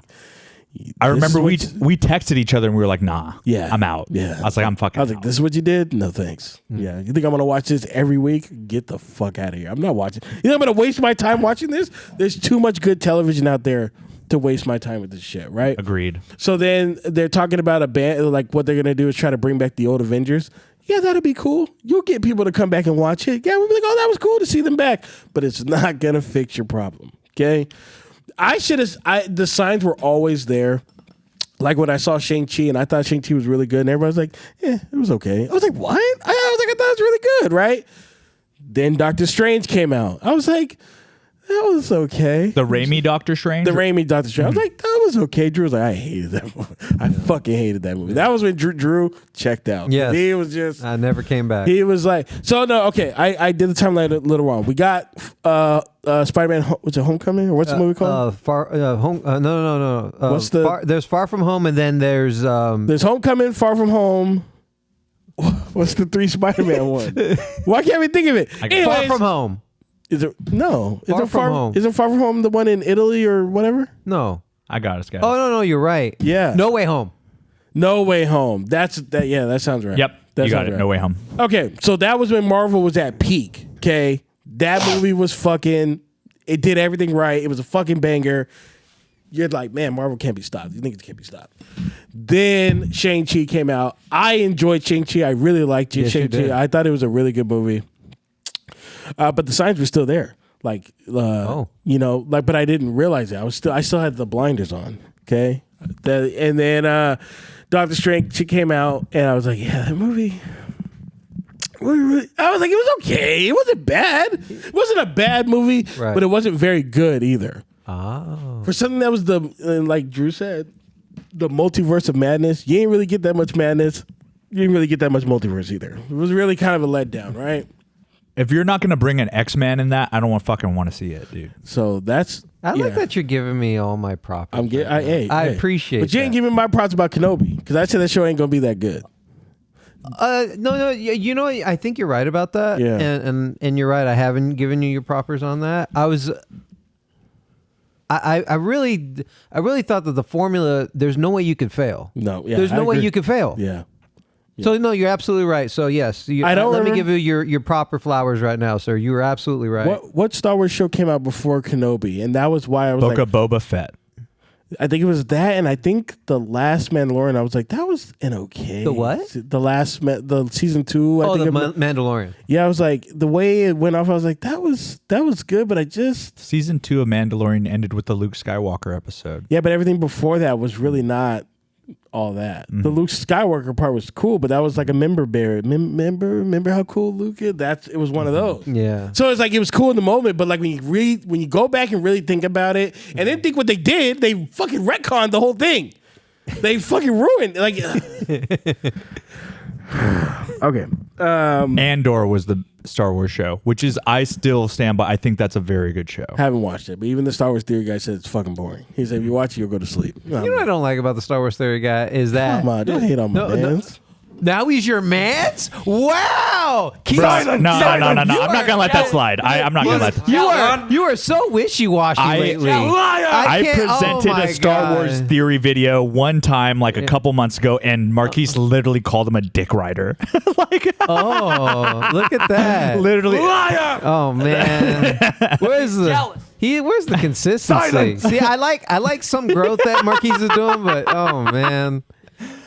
I remember we texted each other and we were like, nah, I'm out. Yeah. I was like, I'm fucking out. like, this is what you did? No, thanks. Yeah. You think I'm going to watch this every week? Get the fuck out of here. I'm not watching. You think I'm going to waste my time watching this? There's too much good television out there to waste my time with this shit, right? Agreed. So then they're talking about a band, like what they're going to do is try to bring back the old Avengers. Yeah, that'll be cool. You'll get people to come back and watch it. Yeah, we'll be like, oh, that was cool to see them back. But it's not going to fix your problem, okay? The signs were always there. Like when I saw Shang-Chi and I thought Shang-Chi was really good and everybody was like, it was okay. I was like, what? I thought it was really good, right? Then Doctor Strange came out. I was like, that was okay. The Raimi Doctor Strange? The Raimi Doctor Strange. I was like, that was okay. Drew was like, I hated that movie. I fucking hated that movie. That was when Drew checked out. Yeah. He was just... I never came back. He was like... So, no, okay. I did the timeline a little wrong. We got Spider-Man... What's it, Homecoming? Or what's the movie called? No. What's the... There's Far From Home and then there's... There's Homecoming, Far From Home... What's the 3 Spider-Man one? Why can't we think of it? Anyways, Far From Home. Is it no? Far From Home. Isn't Far From Home the one in Italy or whatever? No. I got it, guys. Oh, no, you're right. Yeah. No Way Home. No Way Home. Yeah, that sounds right. Yep. That you got sounds it. right. No Way Home. Okay, so that was when Marvel was at peak. Okay, that movie was fucking. It did everything right. It was a fucking banger. You're like, man, Marvel can't be stopped. You think it can't be stopped. Then Shang-Chi came out. I enjoyed Shang-Chi. I really liked Yes, you Shang-Chi. did. I thought it was a really good movie. But the signs were still there. Like, but I didn't realize it. I still had the blinders on. Okay. And then Doctor Strange came out and I was like, yeah, that movie. I was like, it was okay. It wasn't bad. It wasn't a bad movie, Right. but it wasn't very good either. Oh. For something that was like Drew said, the multiverse of madness, you ain't really get that much madness. You didn't really get that much multiverse either. It was really kind of a letdown, right? If you're not going to bring an X-Man in that, I don't fucking want to see it, dude. So that's... I like that you're giving me all my props. I appreciate But you ain't giving my props about Kenobi, because I said that show ain't going to be that good. No, you know, I think you're right about that. Yeah. I really thought that the formula, there's no way you could fail. No, yeah, there's I no way agree. you could fail. Yeah. So no, you're absolutely right. So yes, I don't let me remember- give you your proper flowers right now, sir. You were absolutely right. What Star Wars show came out before Kenobi? And that was why I was Boba Fett. I think it was that, and I think the last Mandalorian. I was like, that was an okay. The what? The season 2. I think Mandalorian. Yeah, I was like, the way it went off, I was like, that was good, but I just Season 2 of Mandalorian ended with the Luke Skywalker episode. but everything before that was really not all that. The Luke Skywalker part was cool, but that was like a member bear. Remember how cool Luke is? It was one of those. Yeah. So it's like it was cool in the moment, but like when you go back and really think about it, and then think what they did, they fucking retconned the whole thing. They fucking ruined like. Okay. Andor was the Star Wars show, which is I still stand by. I think that's a very good show. Haven't watched it, but even the Star Wars theory guy said it's fucking boring. He said if you watch it, you'll go to sleep. You know what I don't like about the Star Wars theory guy is that Come on, don't hate on my mans. Now he's your mans? Wow! No, I'm not gonna let that slide. I'm not gonna let that. You are so wishy-washy lately. I can't- presented oh my a Star Wars God. theory video one time, like a couple months ago, and Marquis literally called him a dick rider. Oh, look at that! Literally, Oh man, where's the consistency? See, I like some growth that Marquis is doing, but oh man.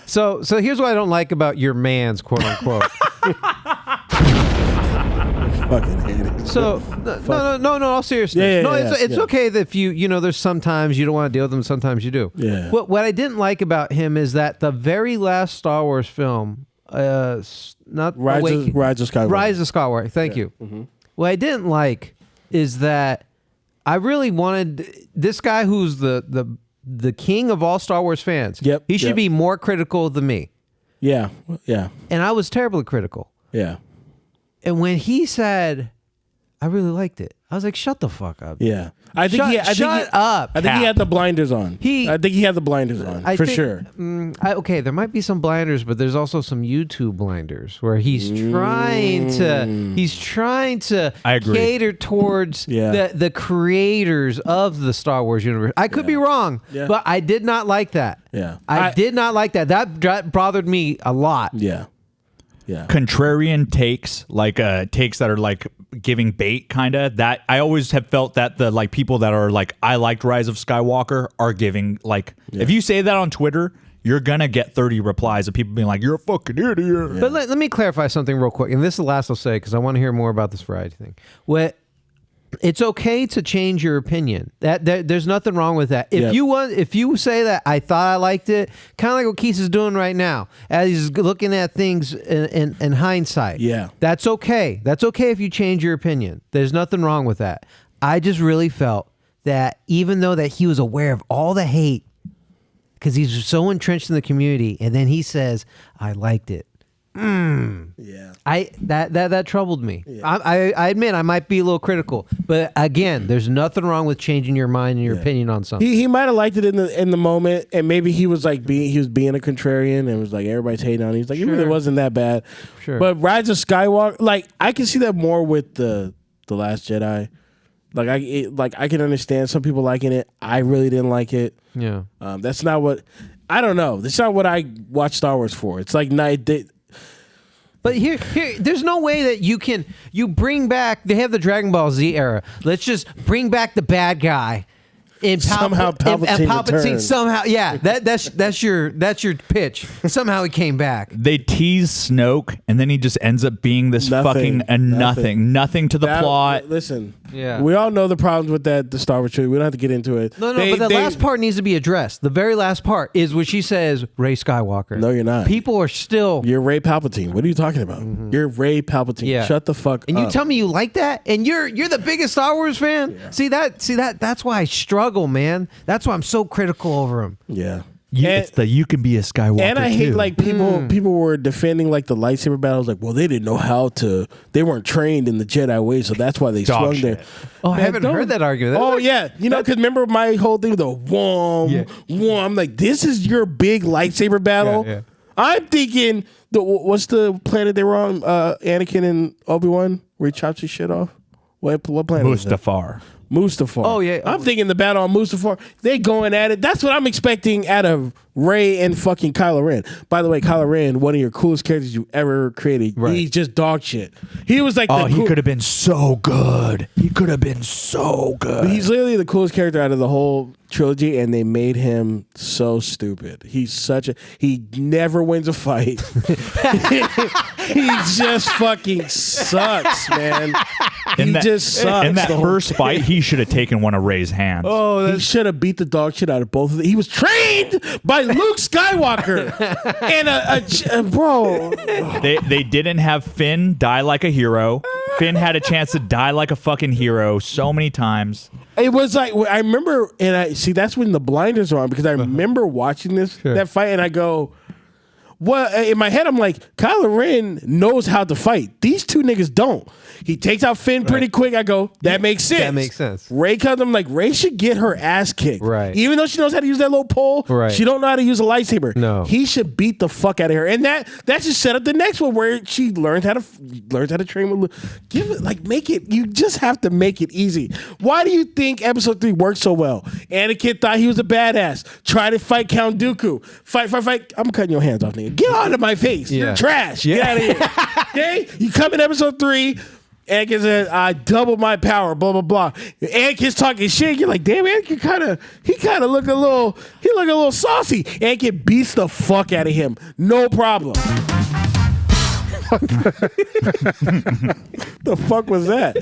So here's what I don't like about your man's quote unquote. Fucking hate it. So no, all seriousness. It's okay that if you there's sometimes you don't want to deal with them, sometimes you do. Yeah. What I didn't like about him is that the very last Star Wars film, not Rise of Skywalker. Rise of Skywalker. Thank you. Mm-hmm. What I didn't like is that I really wanted this guy who's the king of all Star Wars fans. Yep, He should yep. be more critical than me. Yeah. And I was terribly critical. Yeah. And when he said, I really liked it, I was like, shut the fuck up. Yeah. I think Shut up. I think he had the blinders on. I think he had the blinders on I for think- sure. Okay, there might be some blinders, but there's also some YouTube blinders where he's trying to I agree. cater towards the creators of the Star Wars universe. I could be wrong, but I did not like that. Yeah. I did not like that. That bothered me a lot. Yeah. Yeah. contrarian takes, like takes that are like giving bait, kind of. That I always have felt that the like people that are like, I liked Rise of Skywalker, are giving like, if you say that on Twitter, you're gonna get 30 replies of people being like, you're a fucking idiot. But let me clarify something real quick, and this is the last I'll say because I want to hear more about this variety thing. It's okay to change your opinion. There's nothing wrong with that. If you say that I thought I liked it, kind of like what Keith is doing right now, as he's looking at things in hindsight. Yeah, that's okay. That's okay if you change your opinion. There's nothing wrong with that. I just really felt that even though that he was aware of all the hate, because he's so entrenched in the community, and then he says, "I liked it." Yeah, that troubled me. Yeah. I admit I might be a little critical, but again, there's nothing wrong with changing your mind and your opinion on something. He might have liked it in the moment, and maybe he was like being a contrarian and was like everybody's hating on him. He's like, it really wasn't that bad. Sure. But Rise of Skywalker, like I can see that more with the Last Jedi. Like I can understand some people liking it. I really didn't like it. Yeah. That's not what I don't know. That's not what I watch Star Wars for. It's like But here, there's no way that you bring back. They have the Dragon Ball Z era. Let's just bring back the bad guy. Somehow Palpatine returned. Somehow, yeah. That's your pitch. Somehow he came back. They tease Snoke, and then he just ends up being this nothing to the plot. Listen, yeah, we all know the problems with the Star Wars trilogy. We don't have to get into it. No, but the last part needs to be addressed. The very last part is when she says Rey Skywalker. No, you're not. People are still. You're Rey Palpatine. What are you talking about? Mm-hmm. You're Rey Palpatine. Yeah. Shut the fuck up. And you tell me you like that, and you're the biggest Star Wars fan. Yeah. See that. That's why I struggle, man. That's why I'm so critical over him. Yeah. It's the you can be a Skywalker. And I hate like people were defending like the lightsaber battles, like, well, they didn't know how to, they weren't trained in the Jedi way, so that's why they swung there. Oh, I haven't heard that argument. Yeah, because remember my whole thing, the whom. I'm like, this is your big lightsaber battle. Yeah. I'm thinking, what's the planet they were on? Anakin and Obi-Wan, where he chops his shit off. What planet? Mustafar. Mustafar. Oh, yeah. I'm thinking the battle on Mustafar. They going at it. That's what I'm expecting out of Rey and fucking Kylo Ren. By the way, Kylo Ren, one of your coolest characters you ever created. Right. He's just dog shit. He was like, he could have been so good. He could have been so good. He's literally the coolest character out of the whole trilogy, and they made him so stupid. He never wins a fight. He just fucking sucks, man. He just sucks. In that first fight, he should have taken one of Rey's hands. Oh, he should have beat the dog shit out of both of them. He was trained by Luke Skywalker and bro. They didn't have Finn die like a hero. Finn had a chance to die like a fucking hero so many times. It was like, I remember, and I see that's when the blinders are on, because I remember watching that fight, and I go, well, in my head, I'm like, Kylo Ren knows how to fight. These two niggas don't. He takes out Finn pretty quick. I go, that makes sense. That makes sense. Rey comes, I'm like, Rey should get her ass kicked. Right. Even though she knows how to use that little pole, right. She don't know how to use a lightsaber. No. He should beat the fuck out of her. And that just set up the next one where she learns how to train with Luke. Make it, you just have to make it easy. Why do you think episode 3 worked so well? Anakin thought he was a badass. Tried to fight Count Dooku. Fight. I'm cutting your hands off, nigga. Get out of my face. Yeah. You're trash. Yeah. Get out of here. Okay? You come in episode 3. Anakin said, I double my power, blah, blah, blah. Anakin's talking shit. You're like, damn, Anakin kind of look a little saucy. Anakin beats the fuck out of him. No problem. The fuck was that?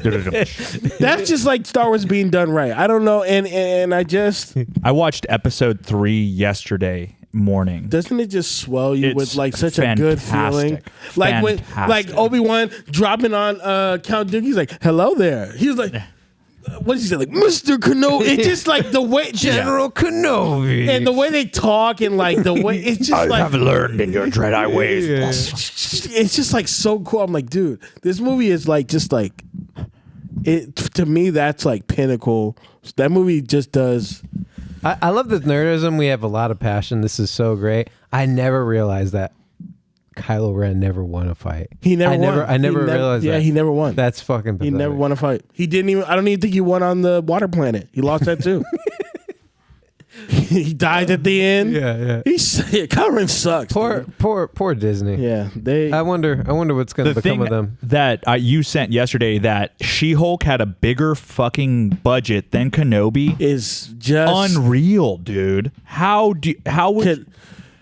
That's just like Star Wars being done right. I don't know. And I watched episode 3 yesterday morning. Doesn't it just swell you with like such a good feeling? Like when Obi-Wan dropping on Count Dooku, he's like, hello there. He was like, what does he say? Like, Mr. Kenobi. It's just like the way General Kenobi. And the way they talk and like the way it's just I have learned in your Jedi ways. Yeah. It's just like so cool. I'm like, dude, this movie is like just like it to me. That's like pinnacle. That movie just does. I love this nerdism. We have a lot of passion. This is so great. I never realized that Kylo Ren never won a fight. He never won. I never realized that. Yeah, he never won. That's fucking pathetic. He never won a fight. He didn't even. I don't even think he won on the water planet. He lost that too. He died at the end. Yeah. Kylo Ren sucks. Poor Disney. Yeah, I wonder what's going to become of them. That you sent yesterday, that She-Hulk had a bigger fucking budget than Kenobi, is just unreal, dude. How would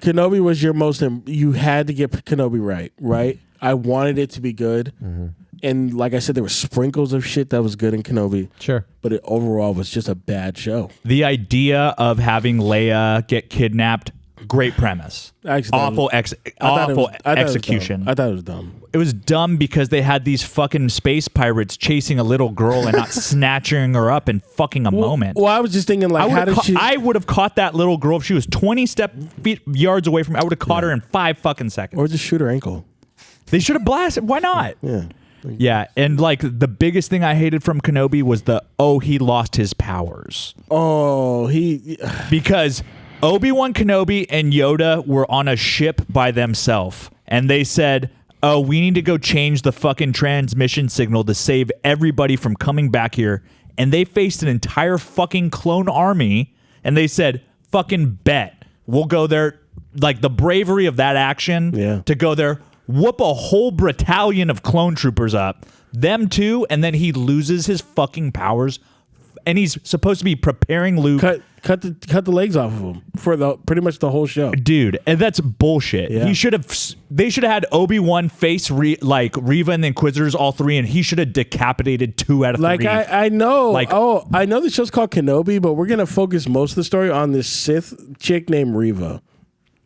Kenobi was your most? You had to get Kenobi right? I wanted it to be good. Mm-hmm. And like I said, there were sprinkles of shit that was good in Kenobi. Sure. But it overall was just a bad show. The idea of having Leia get kidnapped, great premise. Awful execution. I thought it was dumb. It was dumb because they had these fucking space pirates chasing a little girl and not snatching her up in fucking a moment. Well, I was just thinking, like, I would have caught that little girl if she was 20 yards away from me. I would have caught her in 5 fucking seconds. Or just shoot her ankle. They should have blasted. Why not? Yeah. Yeah, and like the biggest thing I hated from Kenobi was he lost his powers. Because Obi-Wan Kenobi and Yoda were on a ship by themselves, and they said, oh, we need to go change the fucking transmission signal to save everybody from coming back here. And they faced an entire fucking clone army, and they said, fucking bet. We'll go there. Like the bravery of that action to go there, whoop a whole battalion of clone troopers up, them too, and then he loses his fucking powers, and he's supposed to be preparing Luke. Cut the legs off of him for pretty much the whole show, dude. And that's bullshit. Yeah. They should have had Obi-Wan face Reva and the Inquisitors, all 3, and he should have decapitated 2 out of 3. Like I know, I know the show's called Kenobi, but we're gonna focus most of the story on this Sith chick named Reva.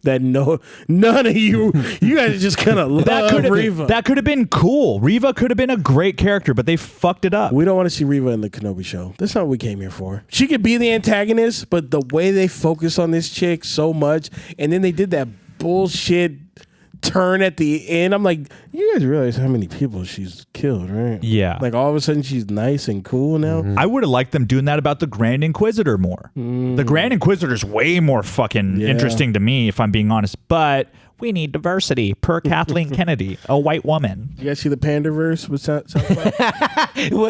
That none of you guys are just gonna love Reva. That could have been cool. Reva could have been a great character, but they fucked it up. We don't want to see Reva in the Kenobi show. That's not what we came here for. She could be the antagonist, but the way they focus on this chick so much, and then they did that bullshit turn at the end. I'm like, you guys realize how many people she's killed, right? Yeah. Like all of a sudden she's nice and cool now. I would have liked them doing that about the Grand Inquisitor more. The Grand Inquisitor's way more fucking interesting to me, if I'm being honest. But We need diversity per Kathleen Kennedy, a white woman. You guys see the Pandaverse with South Park?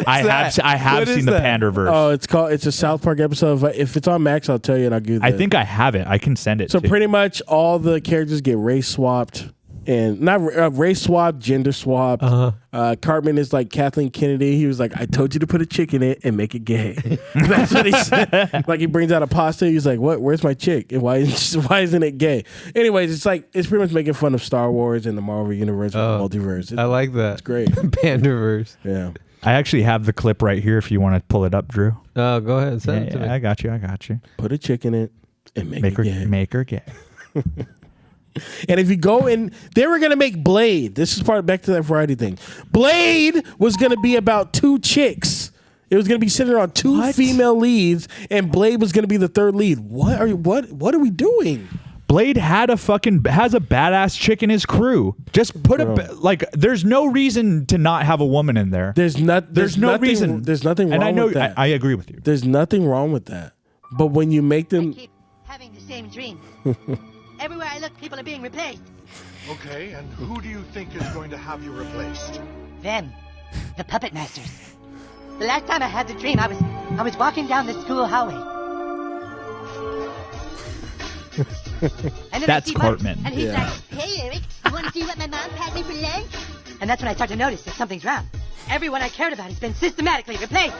I have seen the Pandaverse. It's a South Park episode. If it's on Max, I'll tell you, and I'll give. I think I have it. I can send it. So to pretty you. much all the characters get race swapped. And not race swap, gender swap. Cartman is like Kathleen Kennedy. He was like, I told you to put a chick in it and make it gay. That's what he said. Like he brings out a pasta. He's like, what? Where's my chick? And why isn't it gay? Anyways, it's pretty much making fun of Star Wars and the Marvel Universe and the multiverse. I like that. It's great. Pandaverse. Yeah. I actually have the clip right here if you want to pull it up, Drew. Oh, go ahead. Send it to me. I got you. Put a chick in it and make her it gay. Make her gay. And if you go in, they were going to make Blade. This is back to that variety thing. Blade was going to be about two chicks. It was going to be centered on two female leads, and Blade was going to be the third lead. What are we doing? Blade has a badass chick in his crew. Just put there's no reason to not have a woman in there. There's no reason. There's nothing wrong with that. I agree with you. There's nothing wrong with that. But when you make them... I keep having the same dream. Everywhere I look, people are being replaced. Okay, and who do you think is going to have you replaced? Them. The puppet masters. The last time I had the dream, I was walking down the school hallway. And then That's I see Cartman. Mark, and he's like, hey, Eric, you want to see what my mom had me for lunch? And that's when I start to notice that something's wrong. Everyone I cared about has been systematically replaced.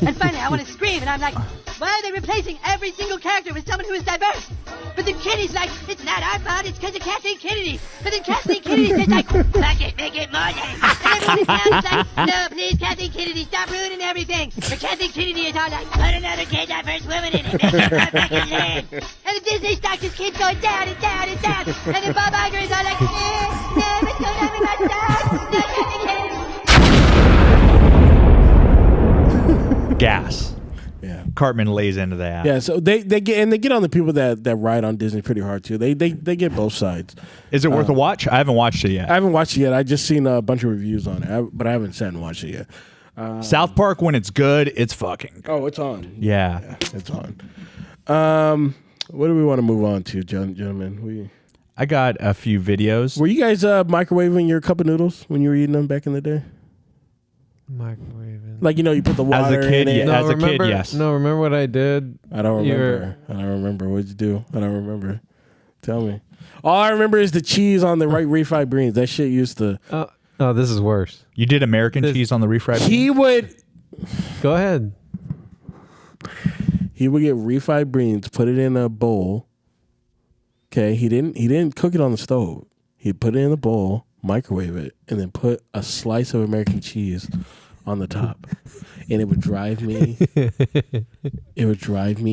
And finally, I want to scream, and I'm like, why are they replacing every single character with someone who is diverse? But then Kenny's like, it's not our fault, it's because of Kathleen Kennedy. But then Kathleen Kennedy says like, fuck it, make it more diverse. And everyone else is like, no, please, Kathleen Kennedy, stop ruining everything. But Kathleen Kennedy is all like, put another gay diverse woman in it, make it perfect again. And the Disney stock just keeps going down and down and down. And then Bob Iger is all like, no, it's so having my stock, no, Kathleen Kennedy. Gas. Yeah. Cartman lays into that. Yeah, so they get on the people that ride on Disney pretty hard too. They get both sides. Is it worth a watch? I haven't watched it yet. I haven't watched it yet. I just seen a bunch of reviews on it, but I haven't sat and watched it yet. South Park, when it's good, it's fucking good. Oh, it's on. Yeah, it's on. What do we want to move on to, gentlemen? I got a few videos. Were you guys microwaving your cup of noodles when you were eating them back in the day? Microwaving. Like, you put the water as a kid, in it. As a kid, yes. No, remember what I did? I don't remember. I don't remember. What'd you do? I don't remember. Tell me. All I remember is the cheese on the refried beans. That shit used to... Oh, this is worse. You did American cheese on the refried beans? He would... Go ahead. He would get refried beans, put it in a bowl. Okay, he didn't cook it on the stove. He'd put it in a bowl, microwave it, and then put a slice of American cheese on the top. And it would drive me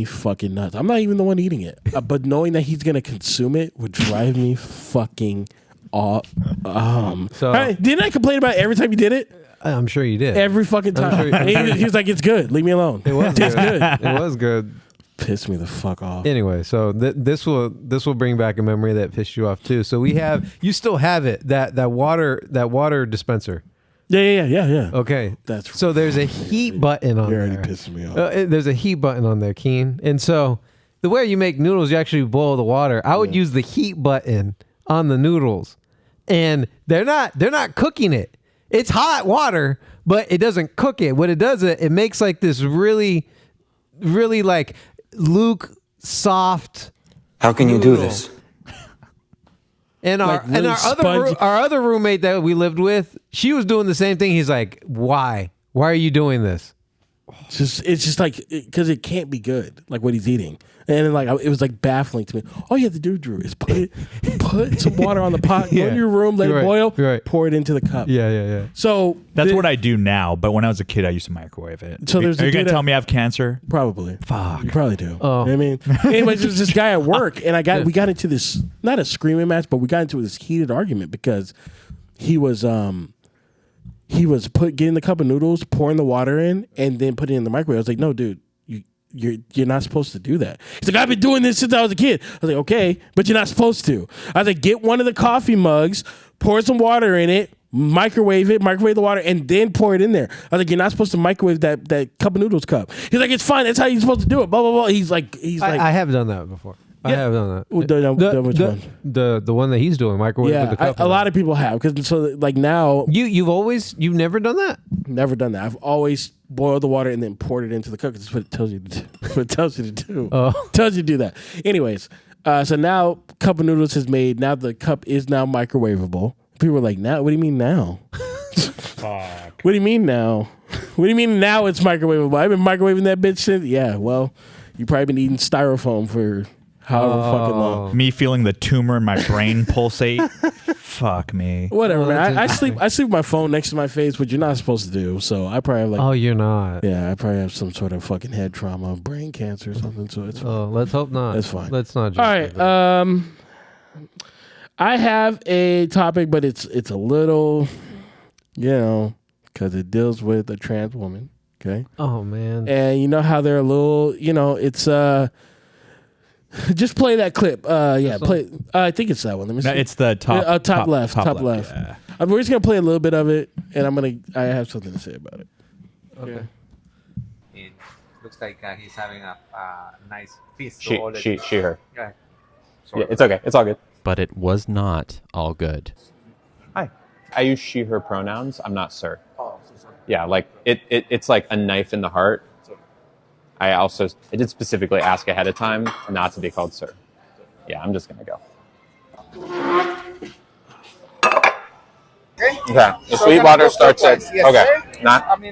fucking nuts. I'm not even the one eating it. But knowing that he's gonna consume it would drive me fucking off. Didn't I complain about it every time you did it? I'm sure you did. Every fucking time. He was like, it's good. Leave me alone. It was good. It was good. Pissed me the fuck off. Anyway, so this will bring back a memory that pissed you off too. So you still have it, that water dispenser. Yeah. Okay, so there's a heat button on there. You're already pissing me off. There's a heat button on there, Keen. And so the way you make noodles, you actually boil the water. I would use the heat button on the noodles, and they're not cooking it. It's hot water, but it doesn't cook it. What it does, it makes like this really, really like Luke soft. How can you do this? And Like really our other roommate that we lived with, she was doing the same thing. He's like, "Why? Why are you doing this?" It's just like, because it can't be good, like what he's eating. And then, like, it was like baffling to me. All you have to do, Drew, is put some water on the pot, go in your room, let it boil, pour it into the cup. Yeah. So that's what I do now. But when I was a kid, I used to microwave it. So are you gonna tell me I have cancer? Probably. Fuck. You probably do. Oh. You know what I mean, anyways, there's this guy at work, and we got into this, not a screaming match, but we got into this heated argument because he was getting the cup of noodles, pouring the water in, and then putting it in the microwave. I was like, no, dude. You're not supposed to do that. He's like, I've been doing this since I was a kid. I was like, okay, but you're not supposed to. I was like, get one of the coffee mugs, pour some water in it, microwave the water, and then pour it in there. I was like, you're not supposed to microwave that cup of noodles cup. He's like, it's fine. That's how you're supposed to do it. Blah blah blah. He's like, I have done that before. I have done that. Which one? The one that he's doing, microwave with the cup. A lot of people have because so like now you've never done that. Never done that. I've always boiled the water and then poured it into the cup. That's what it tells you to do. What it tells you to do. Tells you to do that. Anyways, so now cup of noodles is made. Now the cup is now microwavable. People are like, now? What do you mean now? Fuck. What do you mean now? What do you mean now it's microwavable? I've been microwaving that bitch since. Yeah, well, you probably been eating styrofoam for however fucking long. Me feeling the tumor in my brain pulsate. Fuck me. Whatever, man. I sleep with my phone next to my face, which you're not supposed to do. So I probably have like. Oh, you're not. Yeah, I probably have some sort of fucking head trauma, brain cancer or something. So it's fine. Oh, let's hope not. That's fine. Let's not. All right. I have a topic, but it's a little, because it deals with a trans woman. Okay. Oh man. And you know how they're a little, it's just play that clip. Play. I think it's that one. Let me see. No, it's the top left. Top left. Yeah. We're just gonna play a little bit of it, and I have something to say about it. Okay. It looks like he's having a nice feast. She, her. Yeah. Yeah, it's okay. It's all good. But it was not all good. Hi. I use she, her pronouns. I'm not sir. Yeah, like it's like a knife in the heart. I did specifically ask ahead of time not to be called sir. Yeah, I'm just going to go. Okay. The Sweetwater starts at... Yes, okay. Sir? Not... I'm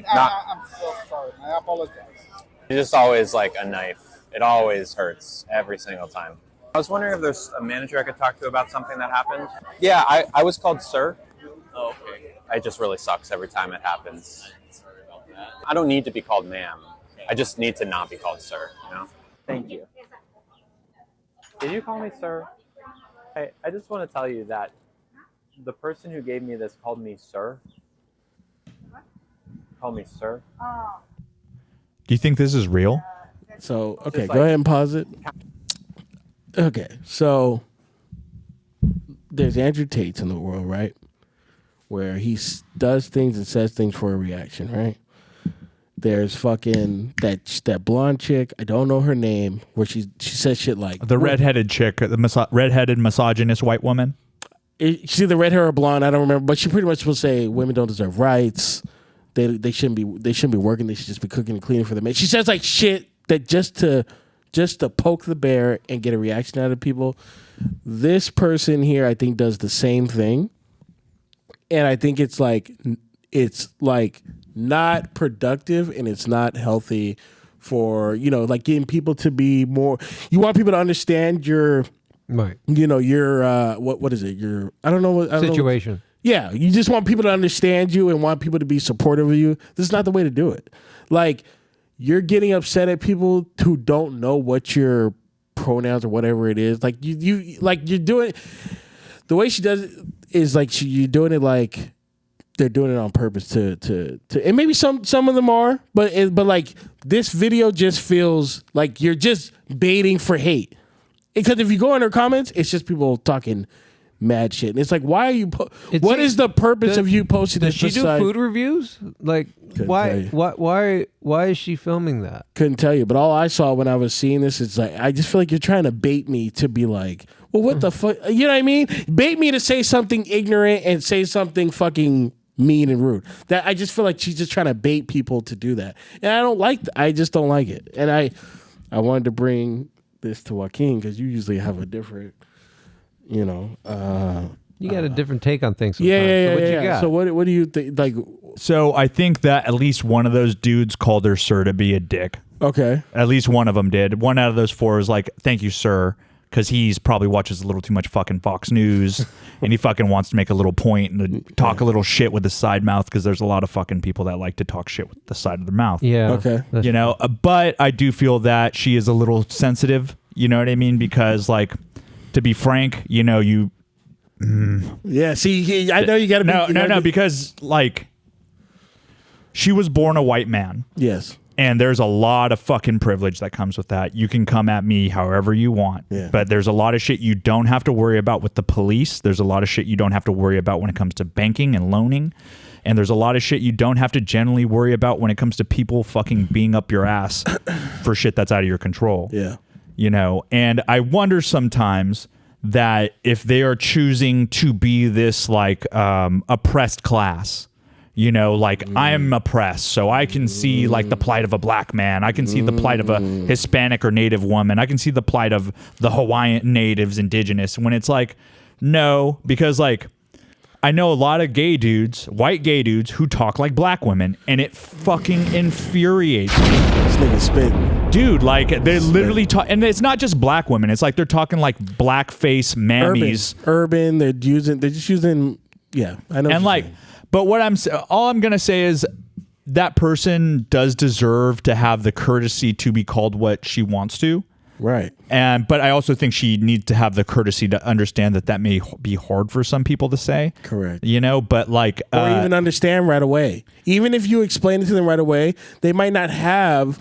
so sorry. I apologize. It's just always like a knife. It always hurts every single time. I was wondering if there's a manager I could talk to about something that happened. Yeah, I was called sir. Oh, okay. It just really sucks every time it happens. Sorry about that. I don't need to be called ma'am. I just need to not be called sir, Thank you. Did you call me sir? Hey, I just want to tell you that the person who gave me this called me sir. Called me sir. Do you think this is real? So, okay, go ahead and pause it. Okay, so there's Andrew Tate's in the world, right? Where he does things and says things for a reaction, right? There's fucking that blonde chick. I don't know her name. Where she says shit like the redheaded chick, the redheaded misogynist white woman. She's either red hair or blonde. I don't remember, but she pretty much will say women don't deserve rights. They shouldn't be working. They should just be cooking and cleaning for the men. She says like shit that just to poke the bear and get a reaction out of people. This person here, I think, does the same thing, and I think it's like not productive and it's not healthy for like getting people to be more. You want people to understand your right. Your what is it? Your I don't know what situation. Yeah, you just want people to understand you and want people to be supportive of you. This is not the way to do it. Like, you're getting upset at people who don't know what your pronouns or whatever it is. Like you're doing the way she does it is like you're doing it like they're doing it on purpose to and maybe some of them are, but like this video just feels like you're just baiting for hate. Because if you go in her comments, it's just people talking mad shit, and it's like, why are you? What is the purpose of you posting this? Does she do food reviews? Like, why is she filming that? Couldn't tell you, but all I saw when I was seeing this is like, I just feel like you're trying to bait me to be like, well, what the fuck? You know what I mean? Bait me to say something ignorant and say something fucking mean and rude. That I just feel like she's just trying to bait people to do that, and I don't like. I just don't like it, and I wanted to bring this to Joaquin because you usually have a different. You got a different take on things. Yeah. So what do you think? Like, so I think that at least one of those dudes called her sir to be a dick. Okay. At least one of them did. One out of those four is like, thank you, sir, because he's probably watches a little too much fucking Fox News, and he fucking wants to make a little point and talk a little shit with his side mouth, because there's a lot of fucking people that like to talk shit with the side of their mouth. Yeah. Okay. But I do feel that she is a little sensitive. You know what I mean? Because like. To be frank, you. Yeah, see, I know you got to be. No, because like, she was born a white man. Yes. And there's a lot of fucking privilege that comes with that. You can come at me however you want. Yeah. But there's a lot of shit you don't have to worry about with the police. There's a lot of shit you don't have to worry about when it comes to banking and loaning. And there's a lot of shit you don't have to generally worry about when it comes to people fucking being up your ass for shit that's out of your control. Yeah. you know, and I wonder sometimes that if they are choosing to be this like oppressed class, you know, like I'm oppressed, so I can see like the plight of a black man. I can see the plight of a Hispanic or Native woman. I can see the plight of the Hawaiian natives, indigenous. When it's like, no, because like I know a lot of gay dudes, white gay dudes, who talk like black women, and it fucking infuriates me. This nigga spitting. Dude, like they literally talk, and it's not just black women. It's like they're talking like blackface mammies. Urban. They're just using. Yeah, I know. And like. Saying. But all I'm going to say is that person does deserve to have the courtesy to be called what she wants to. Right. But I also think she needs to have the courtesy to understand that may be hard for some people to say. Correct. You know, but like. Or even understand right away. Even if you explain it to them right away, they might not have.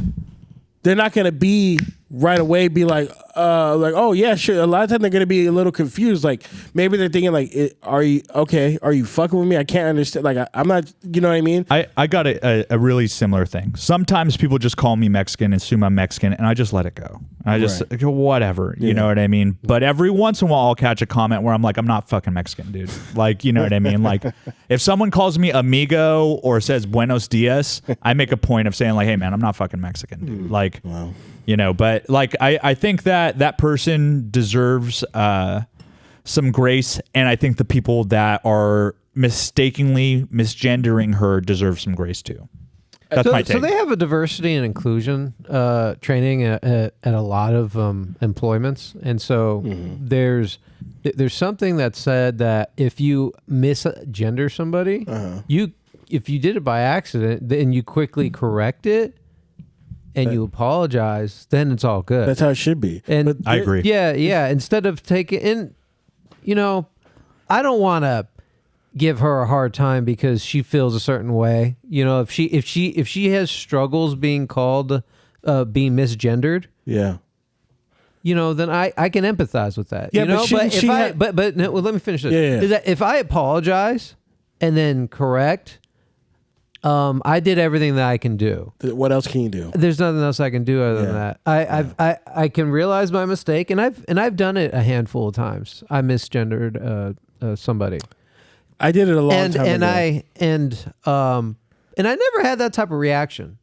They're not going to be right away be like, oh yeah, sure. A lot of times they're going to be a little confused. Like maybe they're thinking like, are you okay? Are you fucking with me? I can't understand. Like I'm not, you know what I mean? I got a really similar thing. Sometimes people just call me Mexican and assume I'm Mexican, and I just let it go. I just go, whatever, you know what I mean? But every once in a while I'll catch a comment where I'm like, I'm not fucking Mexican, dude. Like, you know what I mean? Like if someone calls me amigo or says buenos dias, I make a point of saying like, hey man, I'm not fucking Mexican, dude. Like, wow. You know, but like I think that person deserves some grace, and I think the people that are mistakenly misgendering her deserve some grace too. That's my take. So they have a diversity and inclusion training at a lot of employments, and so there's something that said that if you misgender somebody, if you did it by accident, then you quickly correct it. And you apologize, then it's all good. That's how it should be. And I agree. Yeah. Instead of taking in, you know, I don't want to give her a hard time because she feels a certain way. You know, if she has struggles being called, being misgendered. Yeah. You know, then I can empathize with that. Yeah, you know, but no, well, let me finish this. Yeah. Is that if I apologize and then correct. I did everything that I can do. What else can you do? There's nothing else I can do other than that. I can realize my mistake, and I've done it a handful of times. I misgendered somebody. I did it a long time ago. And I never had that type of reaction.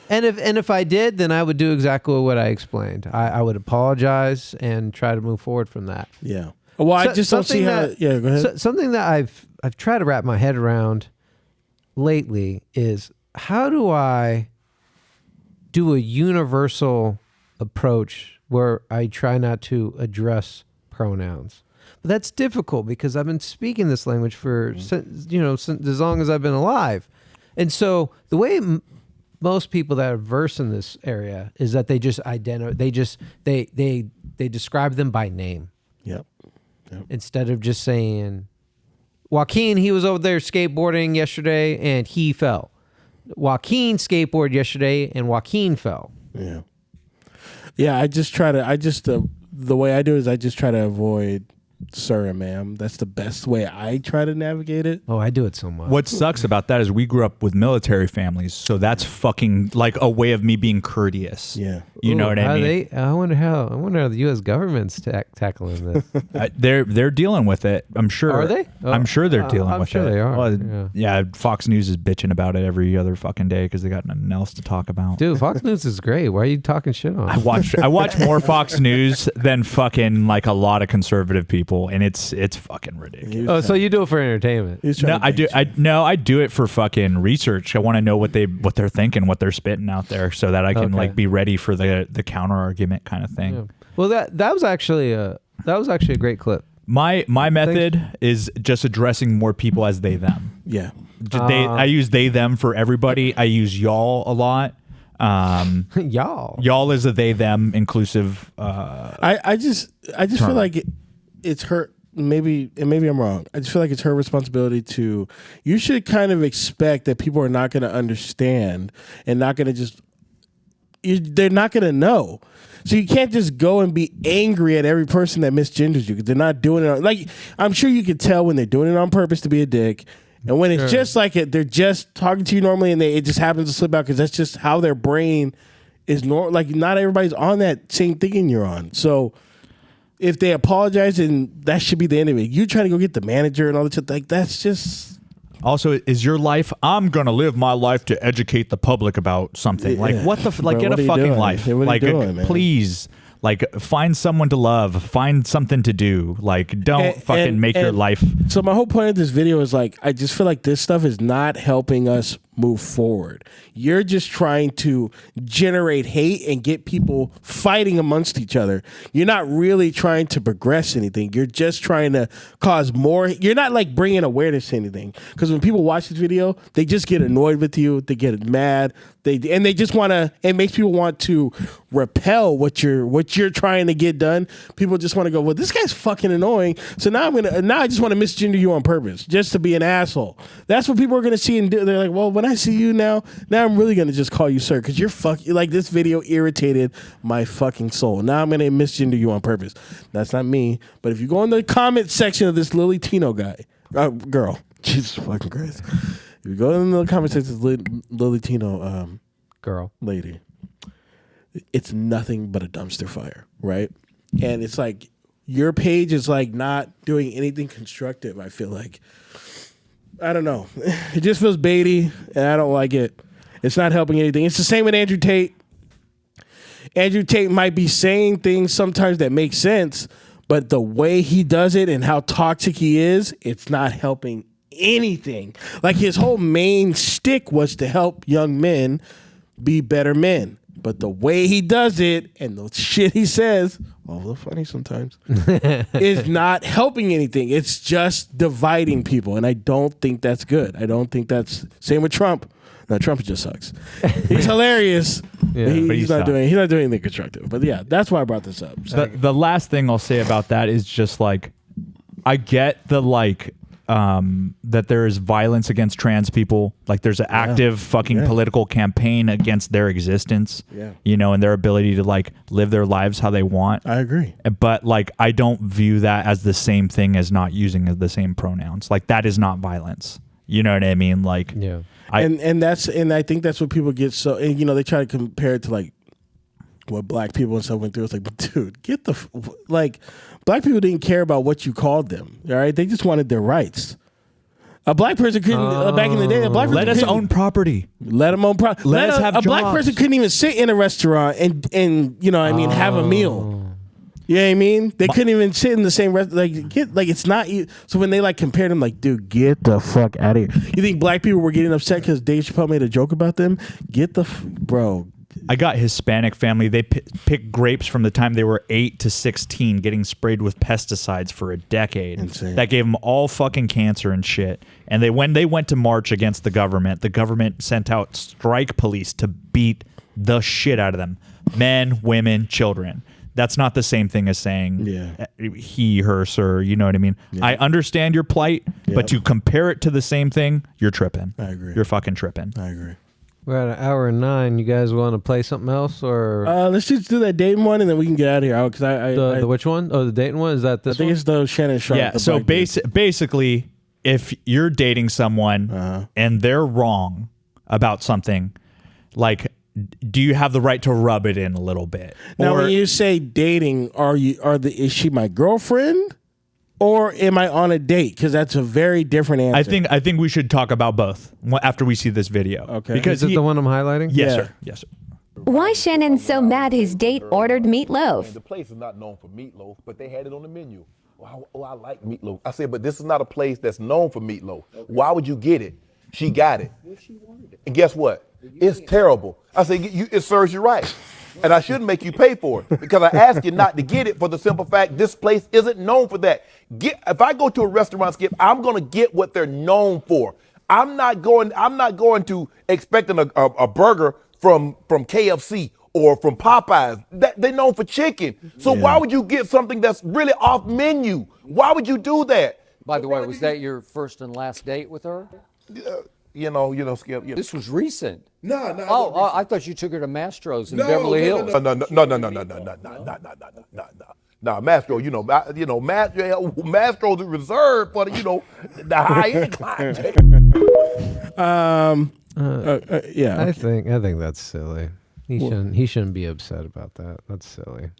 And if I did, then I would do exactly what I explained. I would apologize and try to move forward from that. Yeah. Well, I just don't see how. Yeah, go ahead. Something that I've tried to wrap my head around lately is how do I do a universal approach where I try not to address pronouns. But that's difficult because I've been speaking this language for since as long as I've been alive. And so the way most people that are versed in this area is that they just they describe them by name. Yep. Instead of just saying Joaquin, he was over there skateboarding yesterday and he fell. Joaquin skateboarded yesterday and Joaquin fell. Yeah. Yeah, the way I do is I just try to avoid sir and ma'am. That's the best way I try to navigate it. Oh, I do it so much. What sucks about that is we grew up with military families, so that's fucking like a way of me being courteous. Yeah. You know what I mean? I wonder how the U.S. government's tackling this. They're dealing with it. I'm sure. Are they? I'm sure they're dealing with it. I'm sure they are. Well, yeah. Fox News is bitching about it every other fucking day because they got nothing else to talk about. Dude, Fox News is great. Why are you talking shit on? I watch more Fox News than fucking like a lot of conservative people, and it's fucking ridiculous. Oh, so you do it for entertainment? No, I do. I do it for fucking research. I want to know what they're thinking, what they're spitting out there, so that I can like be ready for the counter argument kind of thing. Yeah. Well, that was actually a great clip. My method is just addressing more people as they them. Yeah. I use they them for everybody. I use y'all a lot. Y'all is a they them inclusive. I just feel like it's her. Maybe I'm wrong. I just feel like it's her responsibility to. You should kind of expect that people are not going to understand and not going to they're not going to know. So you can't just go and be angry at every person that misgenders you because they're not doing it. Like I'm sure you could tell when they're doing it on purpose to be a dick, and when it's just like they're just talking to you normally and it just happens to slip out because that's just how their brain is like not everybody's on that same thinking you're on. So if they apologize, and that should be the end of it. You trying to go get the manager and all that shit, like that's just. Also, is your life? I'm gonna live my life to educate the public about something. Like what the like? Bro, get a fucking life. What like, doing, man? please. Like, find someone to love. Find something to do. Like, don't fucking make your life. So my whole point of this video is like, I just feel like this stuff is not helping us move forward. You're just trying to generate hate and get people fighting amongst each other. You're not really trying to progress anything. You're just trying to cause more. You're not like bringing awareness to anything. Because when people watch this video, they just get annoyed with you. They get mad. They just want to. It makes people want to repel what you're trying to get done. People just want to go, well, this guy's fucking annoying. So now I just want to misgender you on purpose just to be an asshole. That's what people are gonna see and do. They're like, well, when I see you now I'm really gonna just call you sir because you're like this video irritated my fucking soul. Now I'm gonna misgender you on purpose. That's not me. But if you go in the comment section of this Lily Tino girl, Jesus fucking Christ. If you go in the comment section of this Lily Tino girl, lady, it's nothing but a dumpster fire, right? And it's like your page is like not doing anything constructive. I feel like. I don't know. It just feels baity, and I don't like it. It's not helping anything. It's the same with Andrew Tate. Andrew Tate might be saying things sometimes that make sense, but the way he does it and how toxic he is, it's not helping anything. Like his whole main shtick was to help young men be better men. But the way he does it and the shit he says, although funny sometimes, is not helping anything. It's just dividing people. And I don't think that's good. I don't think that's same with Trump. No, Trump just sucks. He's hilarious. Yeah, but he's not doing anything constructive. But yeah, that's why I brought this up. So. The last thing I'll say about that is just like I get the like that there is violence against trans people. Like there's an active fucking political campaign against their existence, you know, and their ability to like live their lives how they want. I agree. But like, I don't view that as the same thing as not using the same pronouns. Like that is not violence. You know what I mean? Like, and I think that's what people get so, and you know, they try to compare it to like what black people and stuff went through. It's like, dude, get the, like, black people didn't care about what you called them. All right. They just wanted their rights. A black person couldn't, back in the day, a black person let us own property. Let them own property. Let us have a black jobs. person couldn't even sit in a restaurant and you know what I mean, have a meal. You know what I mean? They couldn't even sit in the same restaurant. Like it's not. So when they like compared them, like, dude, get the fuck out of here. You think black people were getting upset because Dave Chappelle made a joke about them? Get the bro. I got Hispanic family. They picked grapes from the time they were 8 to 16, getting sprayed with pesticides for a decade. Insane. That gave them all fucking cancer and shit. And when they went to march against the government sent out strike police to beat the shit out of them. Men, women, children. That's not the same thing as saying he, her, sir. You know what I mean? Yeah. I understand your plight, but to compare it to the same thing, you're tripping. I agree. You're fucking tripping. I agree. We're at 1:09. You guys want to play something else, or let's just do that Dayton one, and then we can get out of here. Because the which one? Oh, the Dayton one. Is that this? I think one? it's the Shannon Sharp. Yeah. So basically, if you're dating someone and they're wrong about something, like, do you have the right to rub it in a little bit? Now, when you say dating, is she my girlfriend? Or am I on a date? Because that's a very different answer. I think we should talk about both after we see this video. Okay. Because is it the one I'm highlighting? Yes, sir. Yes, sir. Why Shannon's so mad his date ordered meatloaf? The place is not known for meatloaf, but they had it on the menu. Oh, I like meatloaf. I said, but this is not a place that's known for meatloaf. Okay. Why would you get it? She got it. Well, she wanted it. And guess what? It's terrible. I said, it serves you right. And I shouldn't make you pay for it because I asked you not to get it for the simple fact this place isn't known for that. If I go to a restaurant, Skip, I'm going to get what they're known for. I'm not going to expecting a burger from KFC or from Popeyes. They're known for chicken. So why would you get something that's really off menu? Why would you do that? By the way, was that your first and last date with her? You know, Skip. This was recent. No. Oh, I thought you took her to Mastro's in Beverly Hills. No, Mastro. Mastro's reserved for the high end client. Yeah. I think that's silly. He shouldn't be upset about that. That's silly.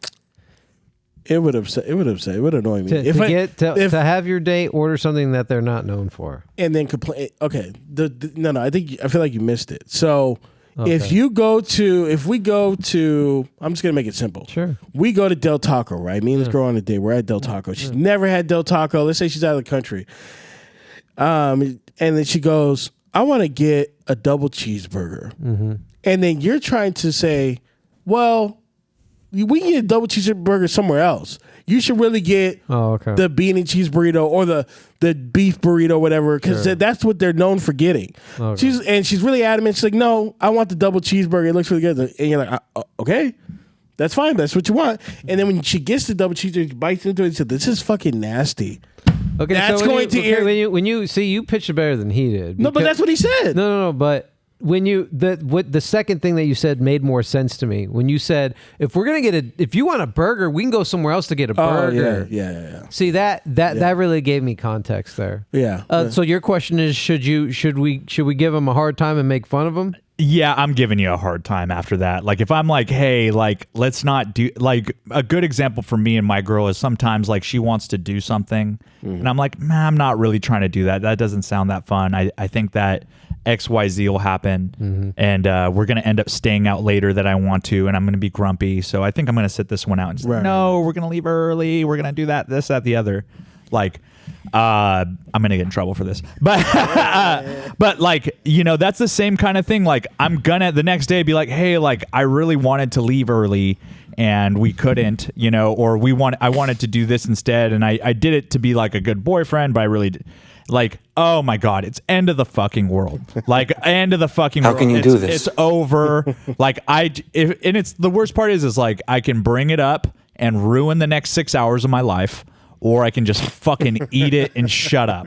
It would annoy me To have your date order something that they're not known for, and then complain. Okay, no. I feel like you missed it. So if we go to, I'm just gonna make it simple. Sure. We go to Del Taco, right? Me and this girl on a date. We're at Del Taco. She's never had Del Taco. Let's say she's out of the country. And then she goes, "I want to get a double cheeseburger." Mm-hmm. And then you're trying to say, "Well, we can get a double cheeseburger somewhere else. You should really get the bean and cheese burrito or the beef burrito, whatever, because that's what they're known for getting." Okay. She's really adamant. She's like, "No, I want the double cheeseburger. It looks really good." And you're like, "Okay, that's fine. That's what you want." And then when she gets the double cheeseburger, she bites into it and says, "This is fucking nasty." Okay, that's so going to when you see, you pitched it better than he did. No, but that's what he said. No, but. When the second thing that you said made more sense to me. When you said, if you want a burger, we can go somewhere else to get a burger. Yeah. See that really gave me context there. Yeah. So your question is, should we give him a hard time and make fun of him? Yeah, I'm giving you a hard time after that. Like, if I'm like, hey, like, let's not do, like, a good example for me and my girl is sometimes like she wants to do something and I'm like, man, I'm not really trying to do that. That doesn't sound that fun. I think that XYZ will happen and we're going to end up staying out later than I want to, and I'm going to be grumpy. So I think I'm going to sit this one out and say, no, we're going to leave early. We're going to do that, this, that, the other. Like, I'm going to get in trouble for this. But like, you know, that's the same kind of thing. Like, I'm going to the next day be like, hey, like, I really wanted to leave early and we couldn't, you know, or I wanted to do this instead. And I did it to be like a good boyfriend, but I really like, oh my God, it's end of the fucking world. Like, end of the fucking world. How can you do this? It's over. Like, and it's the worst part is like, I can bring it up and ruin the next 6 hours of my life, or I can just fucking eat it and shut up.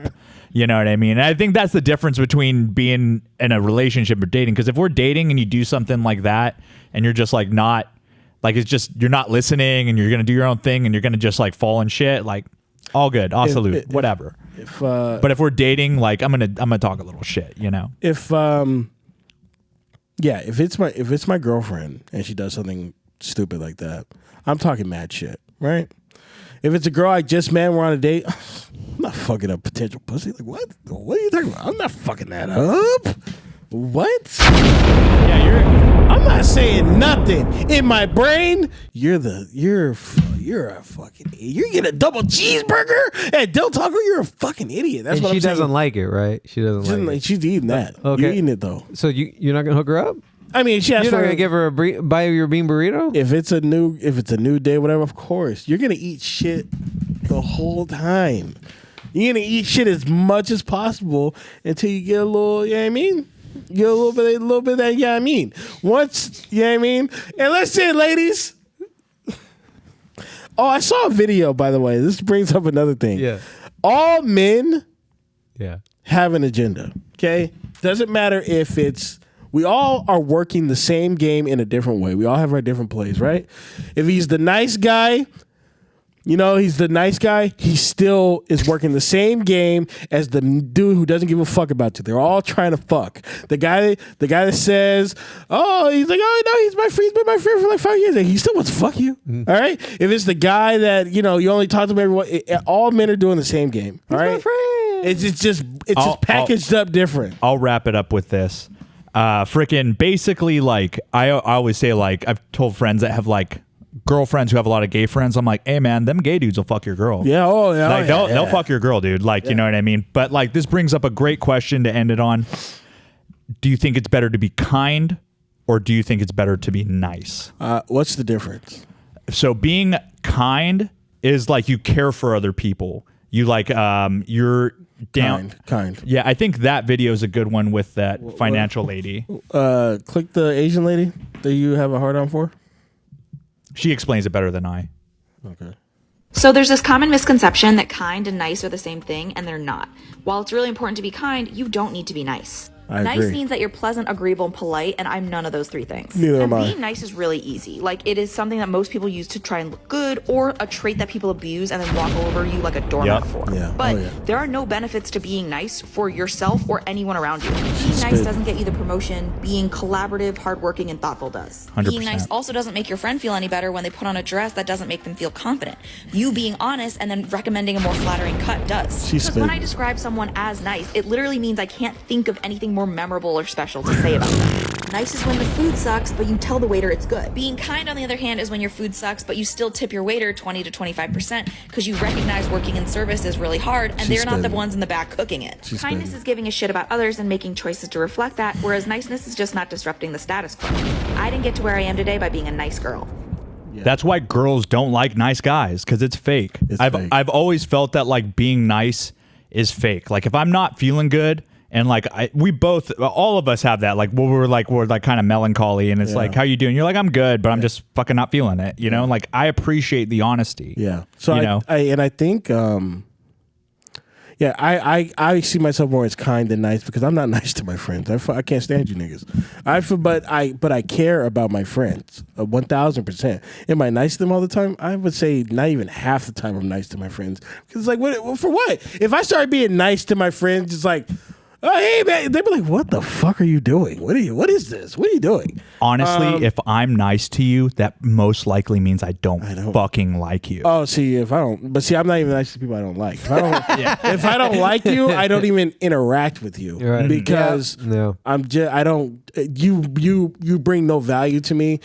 You know what I mean? And I think that's the difference between being in a relationship or dating. Because if we're dating and you do something like that and you're just like not, like, it's just, you're not listening and you're going to do your own thing and you're going to just like fall in shit, like, all good. I'll salute. Whatever. But if we're dating, like, I'm gonna talk a little shit, you know? If it's my girlfriend and she does something stupid like that, I'm talking mad shit, right? If it's a girl I just met, we're on a date, I'm not fucking up potential pussy. Like, what? What are you talking about? I'm not fucking that up. What? Yeah, I'm not saying nothing. In my brain, you're a fucking idiot. You're getting a double cheeseburger at Del Taco. You're a fucking idiot. That's what I'm saying. She doesn't like it, right? She doesn't like it. She's eating that. Okay. You're eating it though. So you're not gonna hook her up? I mean, she asked you're not gonna give her a buy your bean burrito? If it's a new day, whatever, of course. You're gonna eat shit the whole time. You're gonna eat shit as much as possible until you get a little, you know what I mean? Get a little bit of that, you know what I mean? Once, you know what I mean? And let's say, ladies. Oh, I saw a video, by the way. This brings up another thing. Yeah. All men have an agenda, okay? Doesn't matter if it's, we all are working the same game in a different way. We all have our different plays, right? If he's the nice guy, you know, he's the nice guy, he still is working the same game as the dude who doesn't give a fuck about you. They're all trying to fuck. The guy that says, oh, he's like, oh, no, he's been my friend for like 5 years. Like, he still wants to fuck you. All right? If it's the guy that, you know, you only talk to him everyone, all men are doing the same game. All right? My friend. It's just packaged up different. I'll wrap it up with this. Freaking basically, like, I always say, like, I've told friends that have like girlfriends who have a lot of gay friends, I'm like, hey man, them gay dudes will fuck your girl. Yeah, like, they'll fuck your girl, dude. Like, you know what I mean? But like, this brings up a great question to end it on. Do you think it's better to be kind, or do you think it's better to be nice? What's the difference? So being kind is like you care for other people. You like, you're down. Kind. Yeah, I think that video is a good one with that financial lady. Click the Asian lady that you have a hard on for. She explains it better than I. Okay. So there's this common misconception that kind and nice are the same thing, and they're not. While it's really important to be kind, you don't need to be nice. I Nice means that you're pleasant, agreeable, and polite, and I'm none of those three things. Neither and am I. being nice is really easy. Like, it is something that most people use to try and look good, or a trait that people abuse and then walk over you like a doormat for. Yeah. But there are no benefits to being nice for yourself or anyone around you. Being nice doesn't get you the promotion. Being collaborative, hardworking, and thoughtful does. 100%. Being nice also doesn't make your friend feel any better when they put on a dress that doesn't make them feel confident. You being honest and then recommending a more flattering cut does. Because when I describe someone as nice, it literally means I can't think of anything more memorable or special to say about them. Nice is when the food sucks, but you tell the waiter it's good. Being kind, on the other hand, is when your food sucks, but you still tip your waiter 20 to 25% because you recognize working in service is really hard and they're not the ones in the back cooking it. Kindness is giving a shit about others and making choices to reflect that, whereas niceness is just not disrupting the status quo. I didn't get to where I am today by being a nice girl. That's why girls don't like nice guys, because it's fake. I've always felt that like being nice is fake. Like if I'm not feeling good, and like all of us have that. Like we're kind of melancholy, and it's like, how you doing? You're like, I'm good, but I'm just fucking not feeling it. You know, like I appreciate the honesty. Yeah. So I think I see myself more as kind than nice because I'm not nice to my friends. I can't stand you niggas. But I care about my friends 1,000%. Am I nice to them all the time? I would say not even half the time I'm nice to my friends. Because like, for what? If I start being nice to my friends, it's like, oh, hey, man. They'd be like, what the fuck are you doing? What is this? What are you doing? Honestly, if I'm nice to you, that most likely means I don't fucking like you. Oh, see, I'm not even nice to people I don't like. If I don't like you, I don't even interact with you because you bring no value to me.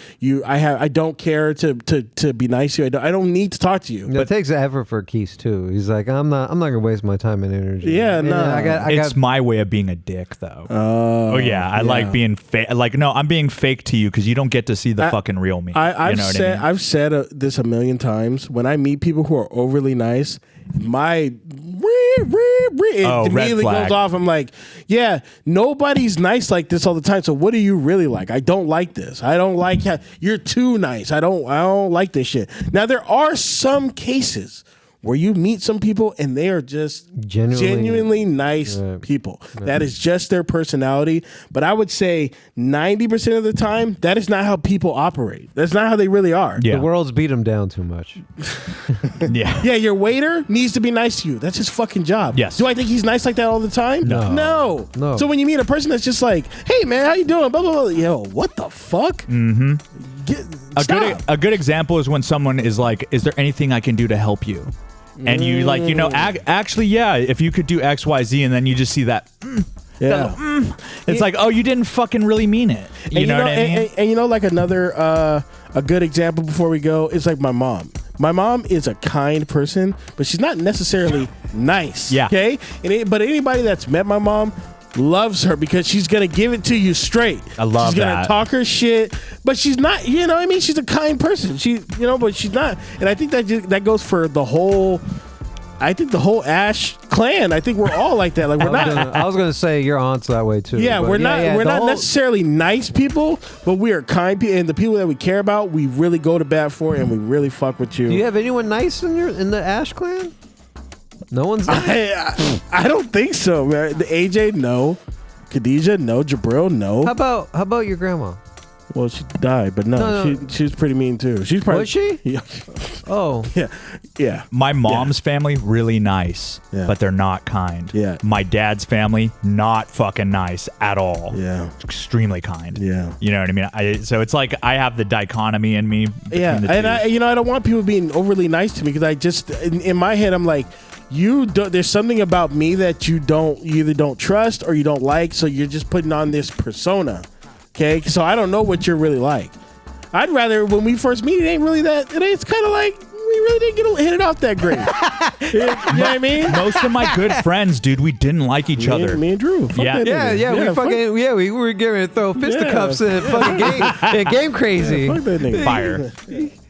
I don't care to be nice to you. I don't need to talk to you. But it takes effort for Keith too. He's like, I'm not gonna waste my time and energy. Yeah, no. It's my way of being a dick, though. I like being fake. Like, no, I'm being fake to you because you don't get to see the fucking real me. I've said this a million times. When I meet people who are overly nice, my it immediately goes off. I'm like, yeah, nobody's nice like this all the time. So what do you really like? I don't like this. I don't like how you're too nice. I don't like this shit. Now there are some cases where you meet some people and they are just genuinely nice people. That is just their personality. But I would say 90% of the time, that is not how people operate. That's not how they really are. The world's beat them down too much. Yeah, your waiter needs to be nice to you. That's his fucking job. Yes. Do I think he's nice like that all the time? No. So when you meet a person that's just like, hey man, how you doing? Blah, blah, blah. Yo, what the fuck? Mm-hmm. A good example is when someone is like, is there anything I can do to help you? And you like, actually, yeah, if you could do X, Y, Z, and then you just see that. It's like, oh, you didn't fucking really mean it. You know what I mean? And like another a good example before we go is like my mom. My mom is a kind person, but she's not necessarily nice. Yeah. Okay. But anybody that's met my mom loves her because she's gonna give it to you straight. I love she's gonna talk her shit, but she's not. You know what I mean? She's a kind person. But she's not. And I think that goes for the whole. I think the whole Ash clan. I think we're all like that. Like we're not. I was gonna say your aunt's that way too. Yeah, we're not. We're not necessarily nice people, but we are kind people, and the people that we care about, we really go to bat for, and we really fuck with you. Do you have anyone nice in the Ash clan? No one's. I don't think so, man. The AJ, no. Khadijah, no. Jabril, no. How about your grandma? Well, she died, but no. She was pretty mean too. She's probably. Was she? Yeah. Oh. Yeah. My mom's family, really nice, but they're not kind. Yeah. My dad's family, not fucking nice at all. Yeah. Extremely kind. Yeah. You know what I mean? So it's like I have the dichotomy in me. Yeah. And I don't want people being overly nice to me because I just, in my head, I'm like, there's something about me that you either don't trust or you don't like, so you're just putting on this persona. Okay, so I don't know what you're really like. I'd rather when we first meet, it ain't really that. It's kind of like we really didn't hit it off that great. You know what I mean? Most of my good friends, dude, we didn't like each other. Me and Drew. We were getting to throw fisticuffs and fucking game crazy. Fuck that nigga. Fire.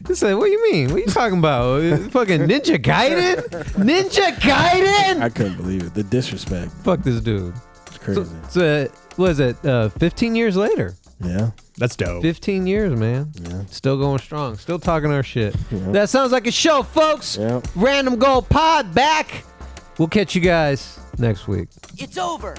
He said, "What do you mean? What are you talking about? Fucking Ninja Gaiden? Ninja Gaiden?" I couldn't believe it. The disrespect. Fuck this dude. It's crazy. So what is it? 15 years later. Yeah. That's dope. 15 years, man. Yeah. Still going strong. Still talking our shit. Yeah. That sounds like a show, folks. Yeah. Random Gold Pod back. We'll catch you guys next week. It's over.